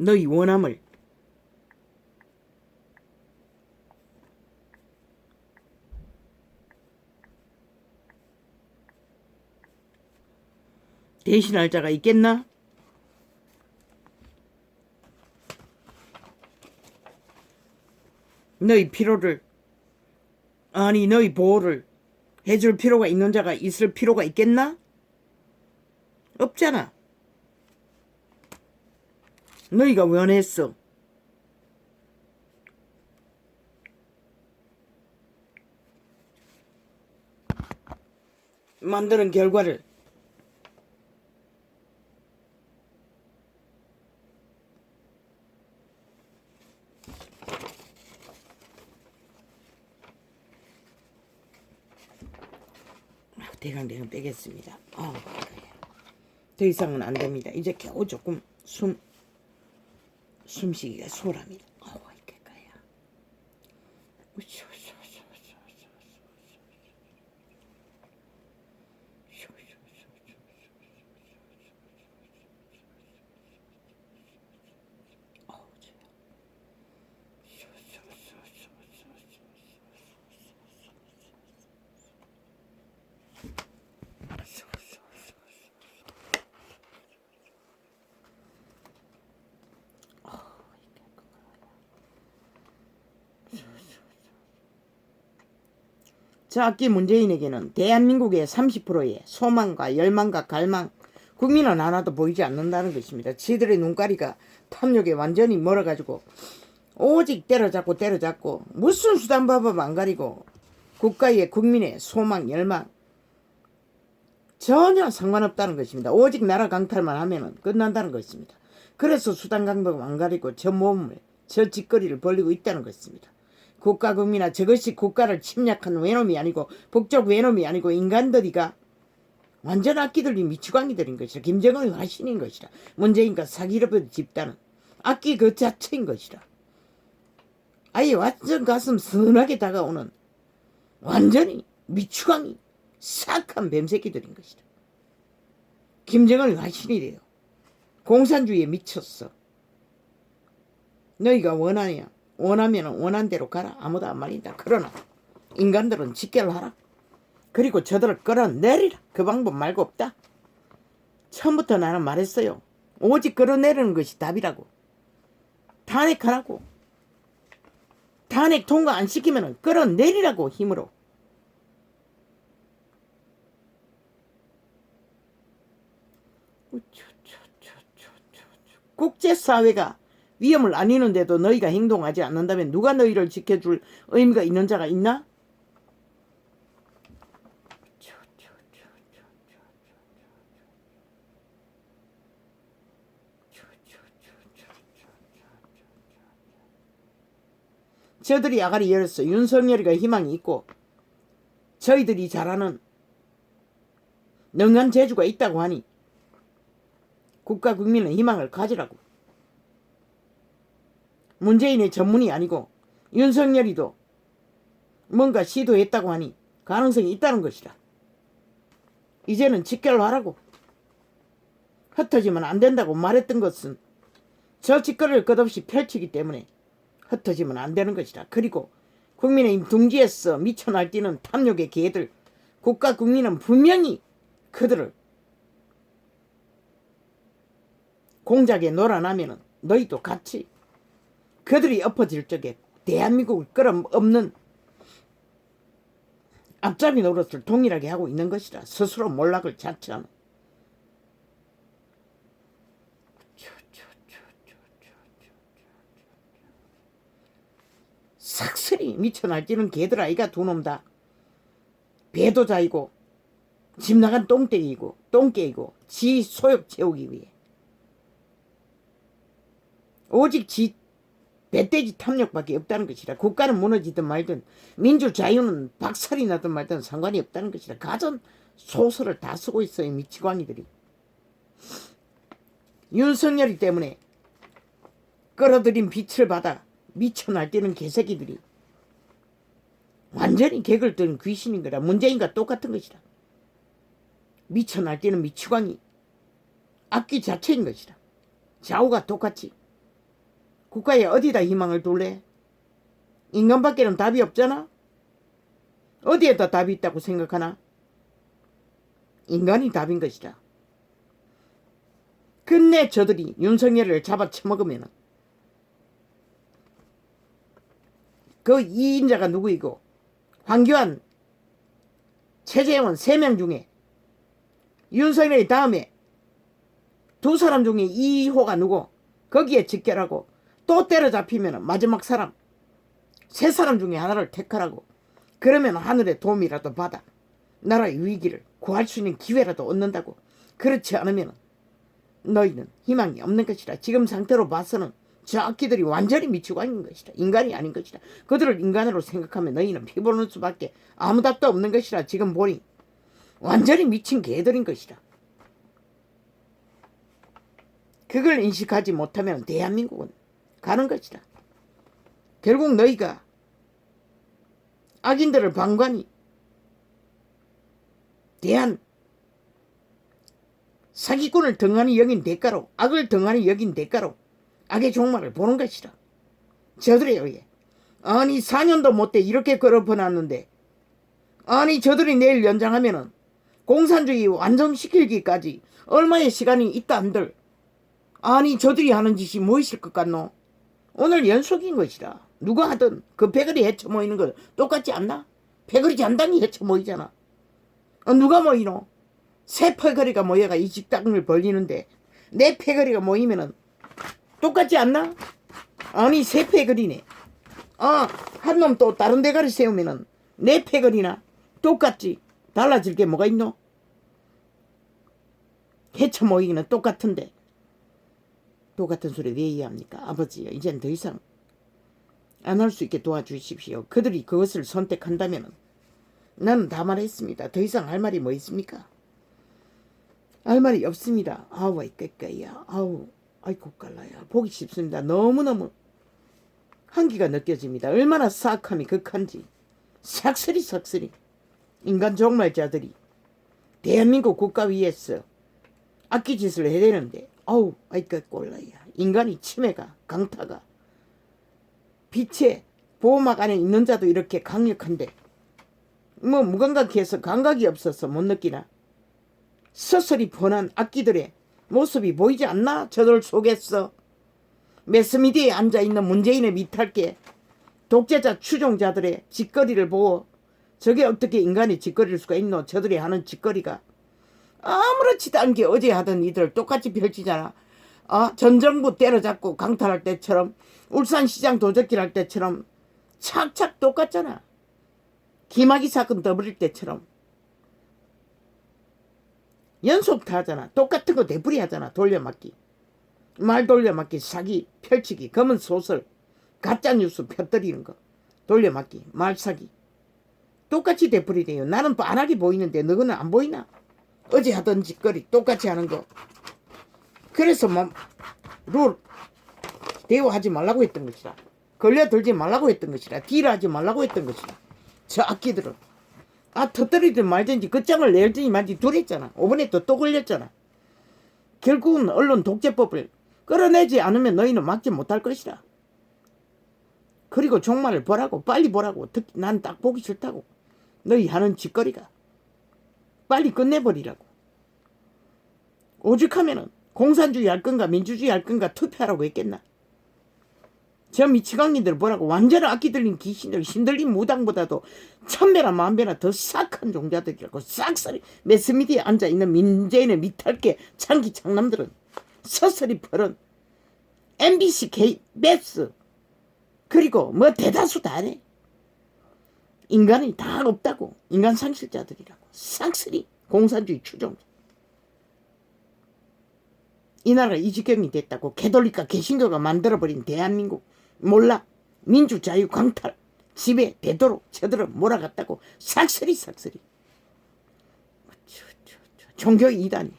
너희 원함을 대신할 자가 있겠나? 너희 피로를 아니 너희 보호를 해줄 필요가 있는 자가 있을 필요가 있겠나? 없잖아. 너희가 원했어. 만드는 결과를 대강 빼겠습니다. 더 이상은 안 됩니다. 이제 겨우 조금 숨쉬기가 수월합니다. 이게 가야. 저 악기 문재인에게는 대한민국의 30%의 소망과 열망과 갈망, 국민은 하나도 보이지 않는다는 것입니다. 지들의 눈가리가 탐욕에 완전히 멀어가지고 오직 때려잡고 무슨 수단방법 안 가리고 국가의 국민의 소망, 열망 전혀 상관없다는 것입니다. 오직 나라 강탈만 하면 끝난다는 것입니다. 그래서 수단 방법 안 가리고 저 몸을 저 짓거리를 벌리고 있다는 것입니다. 국가국민아, 저것이 국가를 침략한 외놈이 아니고 북쪽 외놈이 아니고 인간들이가 완전 악기들이 미치광이들인 것이라. 김정은이 화신인 것이라. 문재인과 사기럽의 집단은 악기 그 자체인 것이라. 아예 완전 가슴 선하게 다가오는 완전히 미추광이 사악한 뱀새끼들인 것이다. 김정은이 화신이래요. 공산주의에 미쳤어. 너희가 원하냐? 원하면 원한 대로 가라. 아무도 안 말린다. 그러나 인간들은 직결하라. 그리고 저들을 끌어내리라. 그 방법 말고 없다. 처음부터 나는 말했어요. 오직 끌어내리는 것이 답이라고. 탄핵하라고. 탄핵 통과 안 시키면 끌어내리라고 힘으로. 국제사회가 위험을 안리는데도 너희가 행동하지 않는다면 누가 너희를 지켜줄 의미가 있는 자가 있나? 저들이 아가리 열었어. 윤석열이가 희망이 있고 저희들이 잘하는 능한 재주가 있다고 하니 국가 국민은 희망을 가지라고. 문재인의 전문이 아니고 윤석열이도 뭔가 시도했다고 하니 가능성이 있다는 것이다. 이제는 직결하라고. 흩어지면 안 된다고 말했던 것은 저 짓거리를 끝없이 펼치기 때문에 흩어지면 안 되는 것이다. 그리고 국민의힘 둥지에서 미쳐 날뛰는 탐욕의 개들, 국가 국민은 분명히 그들을 공작에 놀아나면 너희도 같이 그들이 엎어질 적에 대한민국을 끌어엎는 앞잡이 노릇을 동일하게 하고 있는 것이다. 스스로 몰락을 자처하는. 삭슬이 미쳐 날뛰는 개들 아이가 두 놈 다 배도자이고 집 나간 똥떼이고 똥개이고 지 소욕 채우기 위해 오직 지 배떼지 탐욕밖에 없다는 것이라. 국가는 무너지든 말든 민주자유는 박살이 나든 말든 상관이 없다는 것이라. 가전 소설을 다 쓰고 있어요. 미치광이들이. 윤석열이 때문에 끌어들인 빛을 받아 미쳐 날뛰는 개새끼들이 완전히 객을 든 귀신인 거라. 문재인과 똑같은 것이라. 미쳐 날뛰는 미치광이 악기 자체인 것이라. 좌우가 똑같이. 국가에 어디다 희망을 둘래? 인간밖에는 답이 없잖아. 어디에다 답이 있다고 생각하나? 인간이 답인 것이다. 끝내 저들이 윤석열을 잡아쳐먹으면 그 이인자가 누구이고 황교안, 최재원 3명 중에 윤석열이 다음에 두 사람 중에 2호가 누구? 거기에 직결하고 또 때려잡히면 마지막 사람 3사람 중에 하나를 택하라고. 그러면 하늘의 도움이라도 받아 나라의 위기를 구할 수 있는 기회라도 얻는다고. 그렇지 않으면 너희는 희망이 없는 것이라. 지금 상태로 봐서는 저 악기들이 완전히 미치고 있는 것이라. 인간이 아닌 것이라. 그들을 인간으로 생각하면 너희는 피보는 수밖에 아무 답도 없는 것이라. 지금 보니 완전히 미친 개들인 것이라. 그걸 인식하지 못하면 대한민국은 가는 것이라. 결국 너희가 악인들을 방관히 대한 사기꾼을 등한히 여긴 대가로, 악을 등한히 여긴 대가로 악의 종말을 보는 것이라. 저들에 의해 아니 4년도 못돼 이렇게 걸어버놨는데 아니 저들이 내일 연장하면은 공산주의 완성시키기까지 얼마의 시간이 있다 한들 아니 저들이 하는 짓이 무엇일 것 같노? 오늘 연속인 것이라. 누가 하든 그 패거리 헤쳐 모이는 거 똑같지 않나? 패거리 잔당이 헤쳐 모이잖아. 누가 모이노? 새 패거리가 모여가 이 직당을 벌리는데 내 패거리가 모이면은 똑같지 않나? 아니 새 패거리네. 한 놈 또 다른 대가리 세우면은 내 패거리나 똑같지. 달라질 게 뭐가 있노? 해쳐 모이기는 똑같은데 똑같은 소리 왜 이해합니까? 아버지요, 이젠 더 이상 안 할 수 있게 도와주십시오. 그들이 그것을 선택한다면 나는 다 말했습니다. 더 이상 할 말이 뭐 있습니까? 할 말이 없습니다. 아우, 이까이까이야. 아우, 아이고 깔라야. 보기 쉽습니다. 너무너무 한기가 느껴집니다. 얼마나 사악함이 극한지. 삭스리 인간 종말자들이 대한민국 국가 위에서 악기짓을 해야 되는데 아우, 아이까 꼴라야. 인간이 치매가 강타가 빛의 보호막 안에 있는 자도 이렇게 강력한데 뭐 무감각해서 감각이 없어서 못 느끼나? 서서히 번한 악기들의 모습이 보이지 않나? 저들 속에서 매스미디어에 앉아있는 문재인의 미탈게 독재자 추종자들의 짓거리를 보고 저게 어떻게 인간이 짓거릴 수가 있노? 저들이 하는 짓거리가 아무렇지도 않게 어제 하던 이들 똑같이 펼치잖아. 전 정부 때려잡고 강탈할 때처럼 울산시장 도적질 할 때처럼 착착 똑같잖아. 김학의 사건 떠버릴 때처럼 연속 다 하잖아. 똑같은 거 되풀이 하잖아. 돌려막기, 말 돌려막기, 사기 펼치기, 검은 소설, 가짜뉴스 펴뜨리는 거, 돌려막기, 말 사기 똑같이 되풀이 돼요. 나는 빤하게 보이는데 너는 안 보이나? 어제 하던 짓거리 똑같이 하는 거. 그래서 룰 대우하지 말라고 했던 것이다. 걸려들지 말라고 했던 것이다. 딜하지 말라고 했던 것이다. 저 악기들은 터뜨리든 말든지 끝장을 내든지 말든지 둘했잖아. 이번에 또 걸렸잖아. 결국은 언론 독재법을 끌어내지 않으면 너희는 막지 못할 것이다. 그리고 종말을 보라고, 빨리 보라고. 특히 난 딱 보기 싫다고. 너희 하는 짓거리가 빨리 끝내버리라고. 오죽하면은 공산주의 할 건가 민주주의 할 건가 투표하라고 했겠나. 저 미치광이들 보라고. 완전히 악기 들린 귀신들, 신들린 무당보다도 천배나 만배나 더 싹한 종자들이라고. 싹쓸이 매스미디어에 앉아있는 민재인의 미탈게 창기 장남들은 서서리 벌은 MBC, KBS 그리고 뭐 대다수 다네. 인간이 다 없다고. 인간 상실자들이라고. 싹쓸이 공산주의 추종자. 이 나라가 이 지경이 됐다고. 개돌리카 개신교가 만들어버린 대한민국 몰라. 민주 자유 강탈 집에 되도록 저들은 몰아갔다고. 싹쓸이 종교 이단이.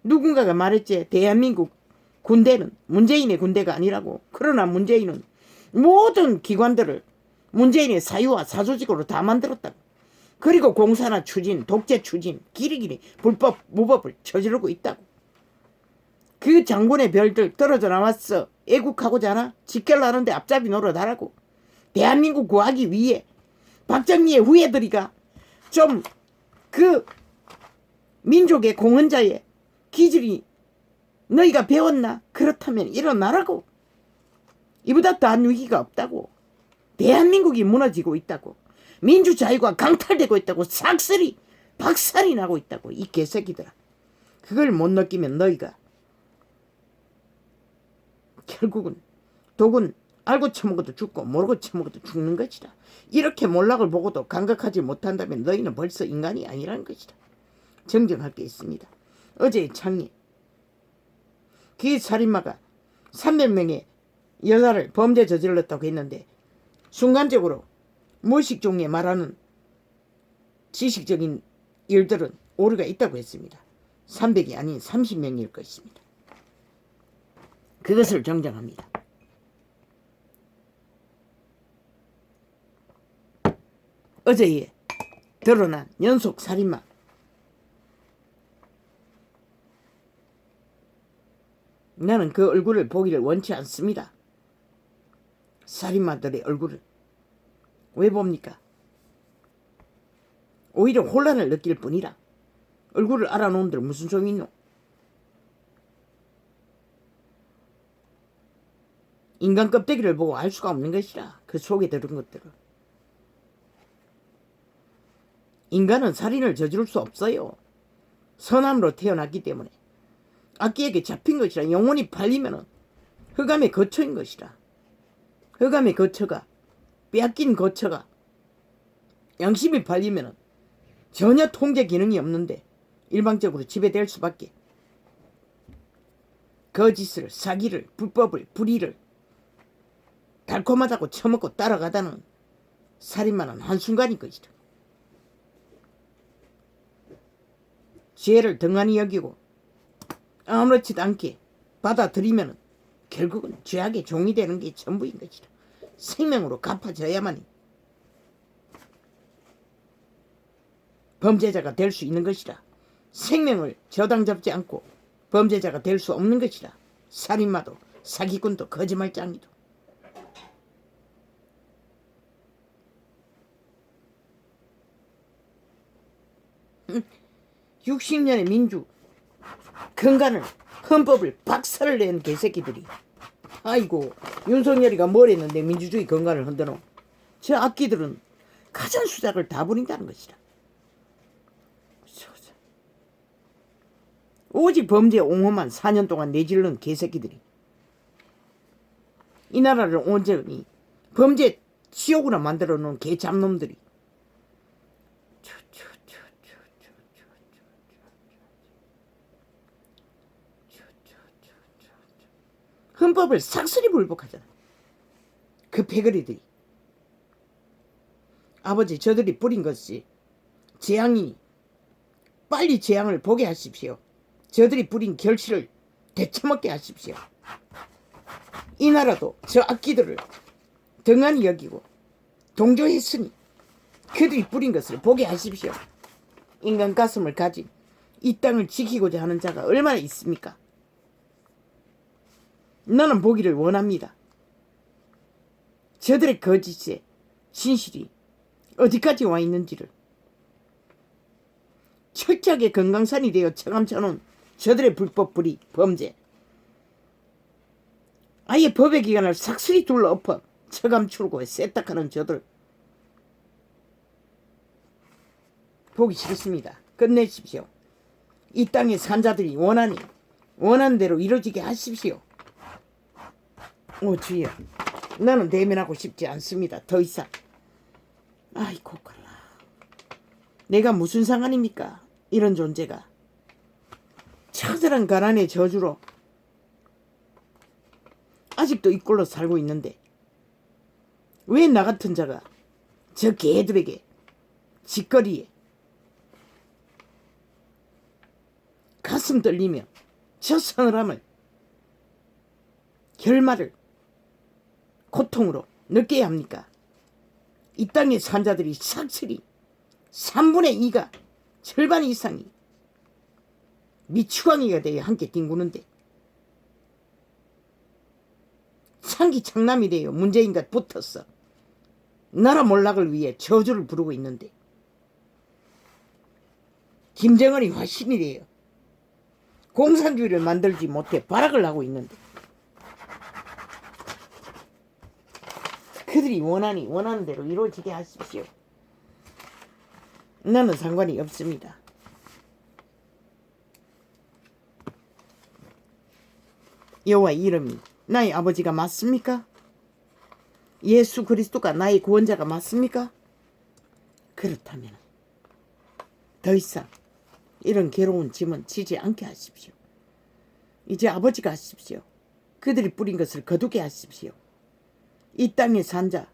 누군가가 말했지. 대한민국 군대는 문재인의 군대가 아니라고. 그러나 문재인은 모든 기관들을 문재인의 사유와 사조직으로 다 만들었다고. 그리고 공산화 추진, 독재 추진, 기리기리 불법 무법을 저지르고 있다고. 그 장군의 별들 떨어져 나왔어. 애국하고자 하나? 직결하는데 앞잡이 노릇하라고. 대한민국 구하기 위해 박정희의 후예들이가 좀 그 민족의 공헌자의 기질이 너희가 배웠나? 그렇다면 일어나라고. 이보다 더한 위기가 없다고. 대한민국이 무너지고 있다고. 민주자유가 강탈되고 있다고. 싹쓸이 박살이 나고 있다고. 이 개새끼들아. 그걸 못 느끼면 너희가 결국은 독은 알고 처먹어도 죽고 모르고 처먹어도 죽는 것이다. 이렇게 몰락을 보고도 감각하지 못한다면 너희는 벌써 인간이 아니라는 것이다. 정정할 게 있습니다. 어제의 창리 그 살인마가 300명의 여자를 범죄 저질렀다고 했는데 순간적으로 무의식 중에 말하는 지식적인 일들은 오류가 있다고 했습니다. 300이 아닌 30명일 것입니다. 그것을 정정합니다. 어제에 드러난 연속 살인마. 나는 그 얼굴을 보기를 원치 않습니다. 살인마들의 얼굴을. 왜 봅니까? 오히려 혼란을 느낄 뿐이라. 얼굴을 알아놓은들 무슨 소용이 있노? 인간 껍데기를 보고 알 수가 없는 것이라. 그 속에 들은 것들을. 인간은 살인을 저지를 수 없어요. 선함으로 태어났기 때문에. 악기에게 잡힌 것이라. 영혼이 팔리면은 흑암의 거처인 것이라. 흑암의 거처가 빼앗긴 거처가 양심이 팔리면은 전혀 통제 기능이 없는데 일방적으로 지배될 수밖에. 거짓을, 사기를, 불법을, 불의를 달콤하다고 처먹고 따라가다는 살인마는 한순간인 것이다. 죄를 등한히 여기고 아무렇지도 않게 받아들이면 결국은 죄악의 종이 되는 게 전부인 것이다. 생명으로 갚아져야만이 범죄자가 될 수 있는 것이다. 생명을 저당 잡지 않고 범죄자가 될 수 없는 것이다. 살인마도 사기꾼도 거짓말장이도. 60년의 민주 근간을 헌법을 박살을 낸 개새끼들이 아이고 윤석열이가 뭘 했는데 민주주의 근간을 흔들어. 저 악기들은 가전 수작을 다 부린다는 것이다. 오직 범죄 옹호만 4년 동안 내질른 개새끼들이 이 나라를 온전히 범죄 지옥으로 만들어 놓은 개잡놈들이 헌법을 삭슬이 불복하잖아. 그 패거리들이. 아버지 저들이 뿌린 것이 재앙이니 빨리 재앙을 보게 하십시오. 저들이 뿌린 결실을 되쳐먹게 하십시오. 이 나라도 저 악기들을 등한히 여기고 동조했으니 그들이 뿌린 것을 보게 하십시오. 인간 가슴을 가진 이 땅을 지키고자 하는 자가 얼마나 있습니까? 나는 보기를 원합니다. 저들의 거짓의 진실이 어디까지 와 있는지를 철저하게 금강산이 되어 체감쳐놓은 저들의 불법 불의 범죄, 아예 법의 기관을 삭슬이 둘러엎어 처감추르고 세탁하는 저들 보기 싫습니다. 끝내십시오. 이 땅의 산자들이 원하는 대로 이루어지게 하십시오. 오 주여, 나는 대면하고 싶지 않습니다. 더 이상. 아이고 골라. 내가 무슨 상관입니까? 이런 존재가 처절한 가난의 저주로 아직도 이 꼴로 살고 있는데 왜 나 같은 자가 저 개들에게 짓거리에 가슴 떨리며 저 서늘함을 결말을 고통으로 느껴야 합니까? 이 땅의 산자들이 삭슬이 3분의 2가 절반 이상이 미추광이가 되어 함께 뒹구는데 창기 창남이 되어 문재인과 붙었어. 나라 몰락을 위해 저주를 부르고 있는데 김정은이 화신이 되어 공산주의를 만들지 못해 발악을 하고 있는데 그들이 원하는 대로 이루어지게 하십시오. 나는 상관이 없습니다. 여호와의 이름이 나의 아버지가 맞습니까? 예수 그리스도가 나의 구원자가 맞습니까? 그렇다면 더 이상 이런 괴로운 짐은 지지 않게 하십시오. 이제 아버지가 하십시오. 그들이 뿌린 것을 거두게 하십시오. 이 땅의 산자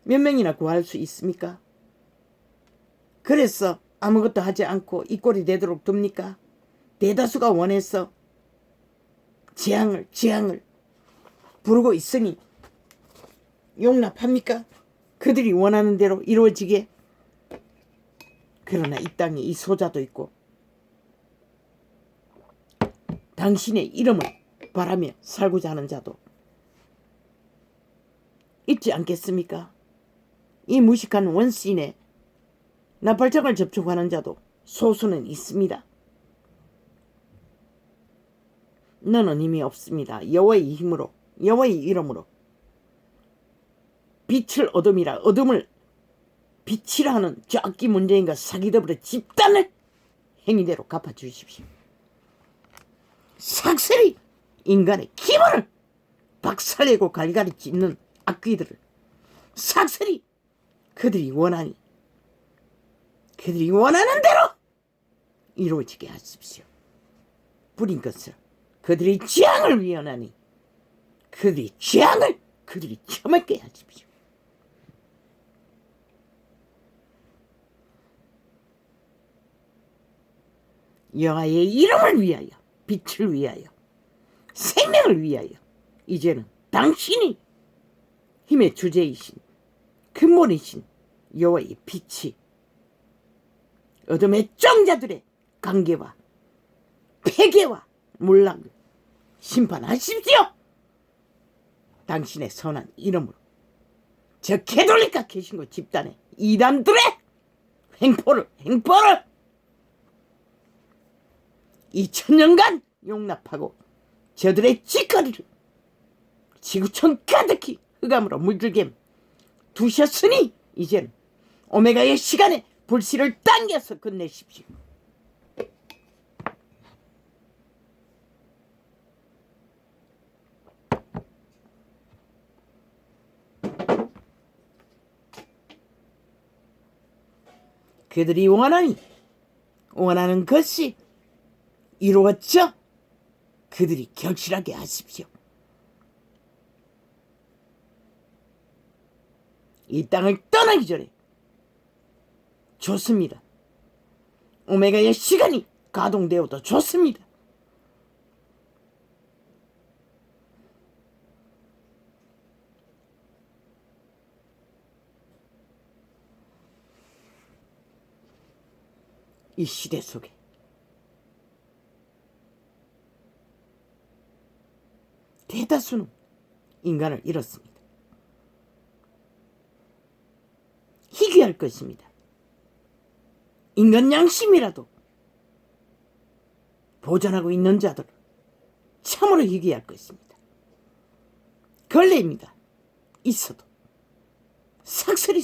몇 명이나 구할 수 있습니까? 그래서 아무것도 하지 않고 이 꼴이 되도록 둡니까? 대다수가 원해서 재앙을 부르고 있으니 용납합니까? 그들이 원하는 대로 이루어지게. 그러나 이 땅에 이 소자도 있고 당신의 이름을 바라며 살고자 하는 자도 있지 않겠습니까? 이 무식한 원시인의 나팔장을 접촉하는 자도 소수는 있습니다. 너는 힘이 없습니다. 여호와의 힘으로, 여호와의 이름으로 빛을 어둠이라 어둠을 빛이라 하는 저 악기 문재인과 사기더불의 집단을 행위대로 갚아주십시오. 삭슬이 인간의 기본을 박살내고 갈갈이 찢는 악귀들을 삭슬이 그들이 원하니 그들이 원하는 대로 이루어지게 하십시오. 뿌린 것을 그들의 재앙을 위헌하니 그들의 재앙을 그들이 처먹게 하십시오. 여호와의 이름을 위하여, 빛을 위하여, 생명을 위하여 이제는 당신이 힘의 주제이신 근본이신 여호와의 빛이 어둠의 정자들의 관계와 폐괴와 몰락을 심판하십시오. 당신의 선한 이름으로 저 캐톨릭과 개신교 집단의 이단들의 행포를 2000년간 용납하고 저들의 짓거리를 지구촌 가득히 흑암으로 물들게 두셨으니 이제는 오메가의 시간에 불씨를 당겨서 끝내십시오. 그들이 원하는 것이 이루어져 그들이 결실하게 하십시오. 이 땅을 떠나기 전에 좋습니다. 오메가의 시간이 가동되어도 좋습니다. 이 시대 속에 대다수는 인간을 잃었습니다. 희귀할 것입니다. 인간 양심이라도 보존하고 있는 자들 참으로 희귀할 것입니다. 걸레입니다. 있어도 삭슬이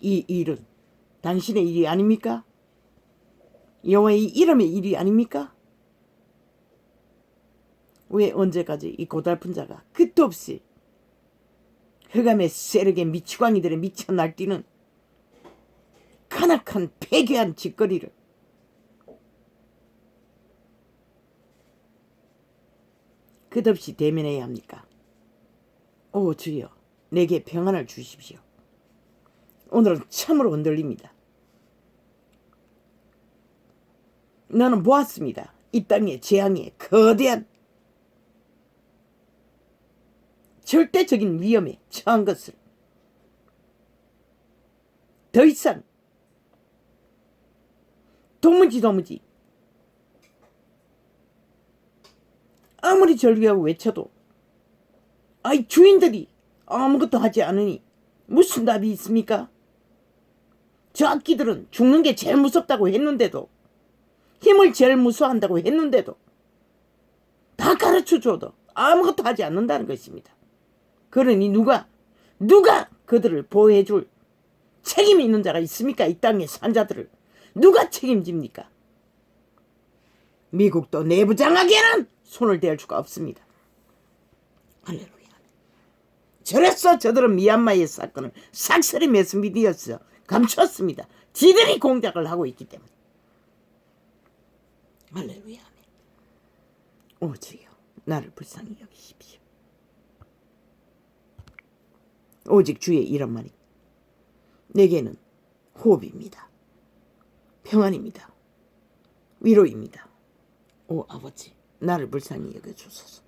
이 일은 당신의 일이 아닙니까? 여호와의 이름의 일이 아닙니까? 왜 언제까지 이 고달픈 자가 끝도 없이 흑암의 세력의 미치광이들의 미쳐 날뛰는 간악한 폐괴한 짓거리를 끝없이 대면해야 합니까? 오 주여, 내게 평안을 주십시오. 오늘은 참으로 흔들립니다. 나는 보았습니다. 이 땅의 재앙에 거대한 절대적인 위험에 처한 것을 더 이상 도무지 아무리 절규하고 외쳐도 주인들이 아무것도 하지 않으니 무슨 답이 있습니까? 저 악기들은 죽는 게 제일 무섭다고 했는데도, 힘을 제일 무서워한다고 했는데도 다 가르쳐줘도 아무것도 하지 않는다는 것입니다. 그러니 누가 그들을 보호해줄 책임이 있는 자가 있습니까? 이 땅의 산자들을 누가 책임집니까? 미국도 내부 장악에는 손을 댈 수가 없습니다. 할렐루야. 저래서 저들은 미얀마의 사건을 싹쓸이 매스미디어에서 감췄습니다. 지들이 공작을 하고 있기 때문에. 할렐루야. 오 주여, 나를 불쌍히 여기십시오. 오직 주의 이름만이 내게는 호흡입니다. 평안입니다. 위로입니다. 오 아버지, 나를 불쌍히 여겨주소서.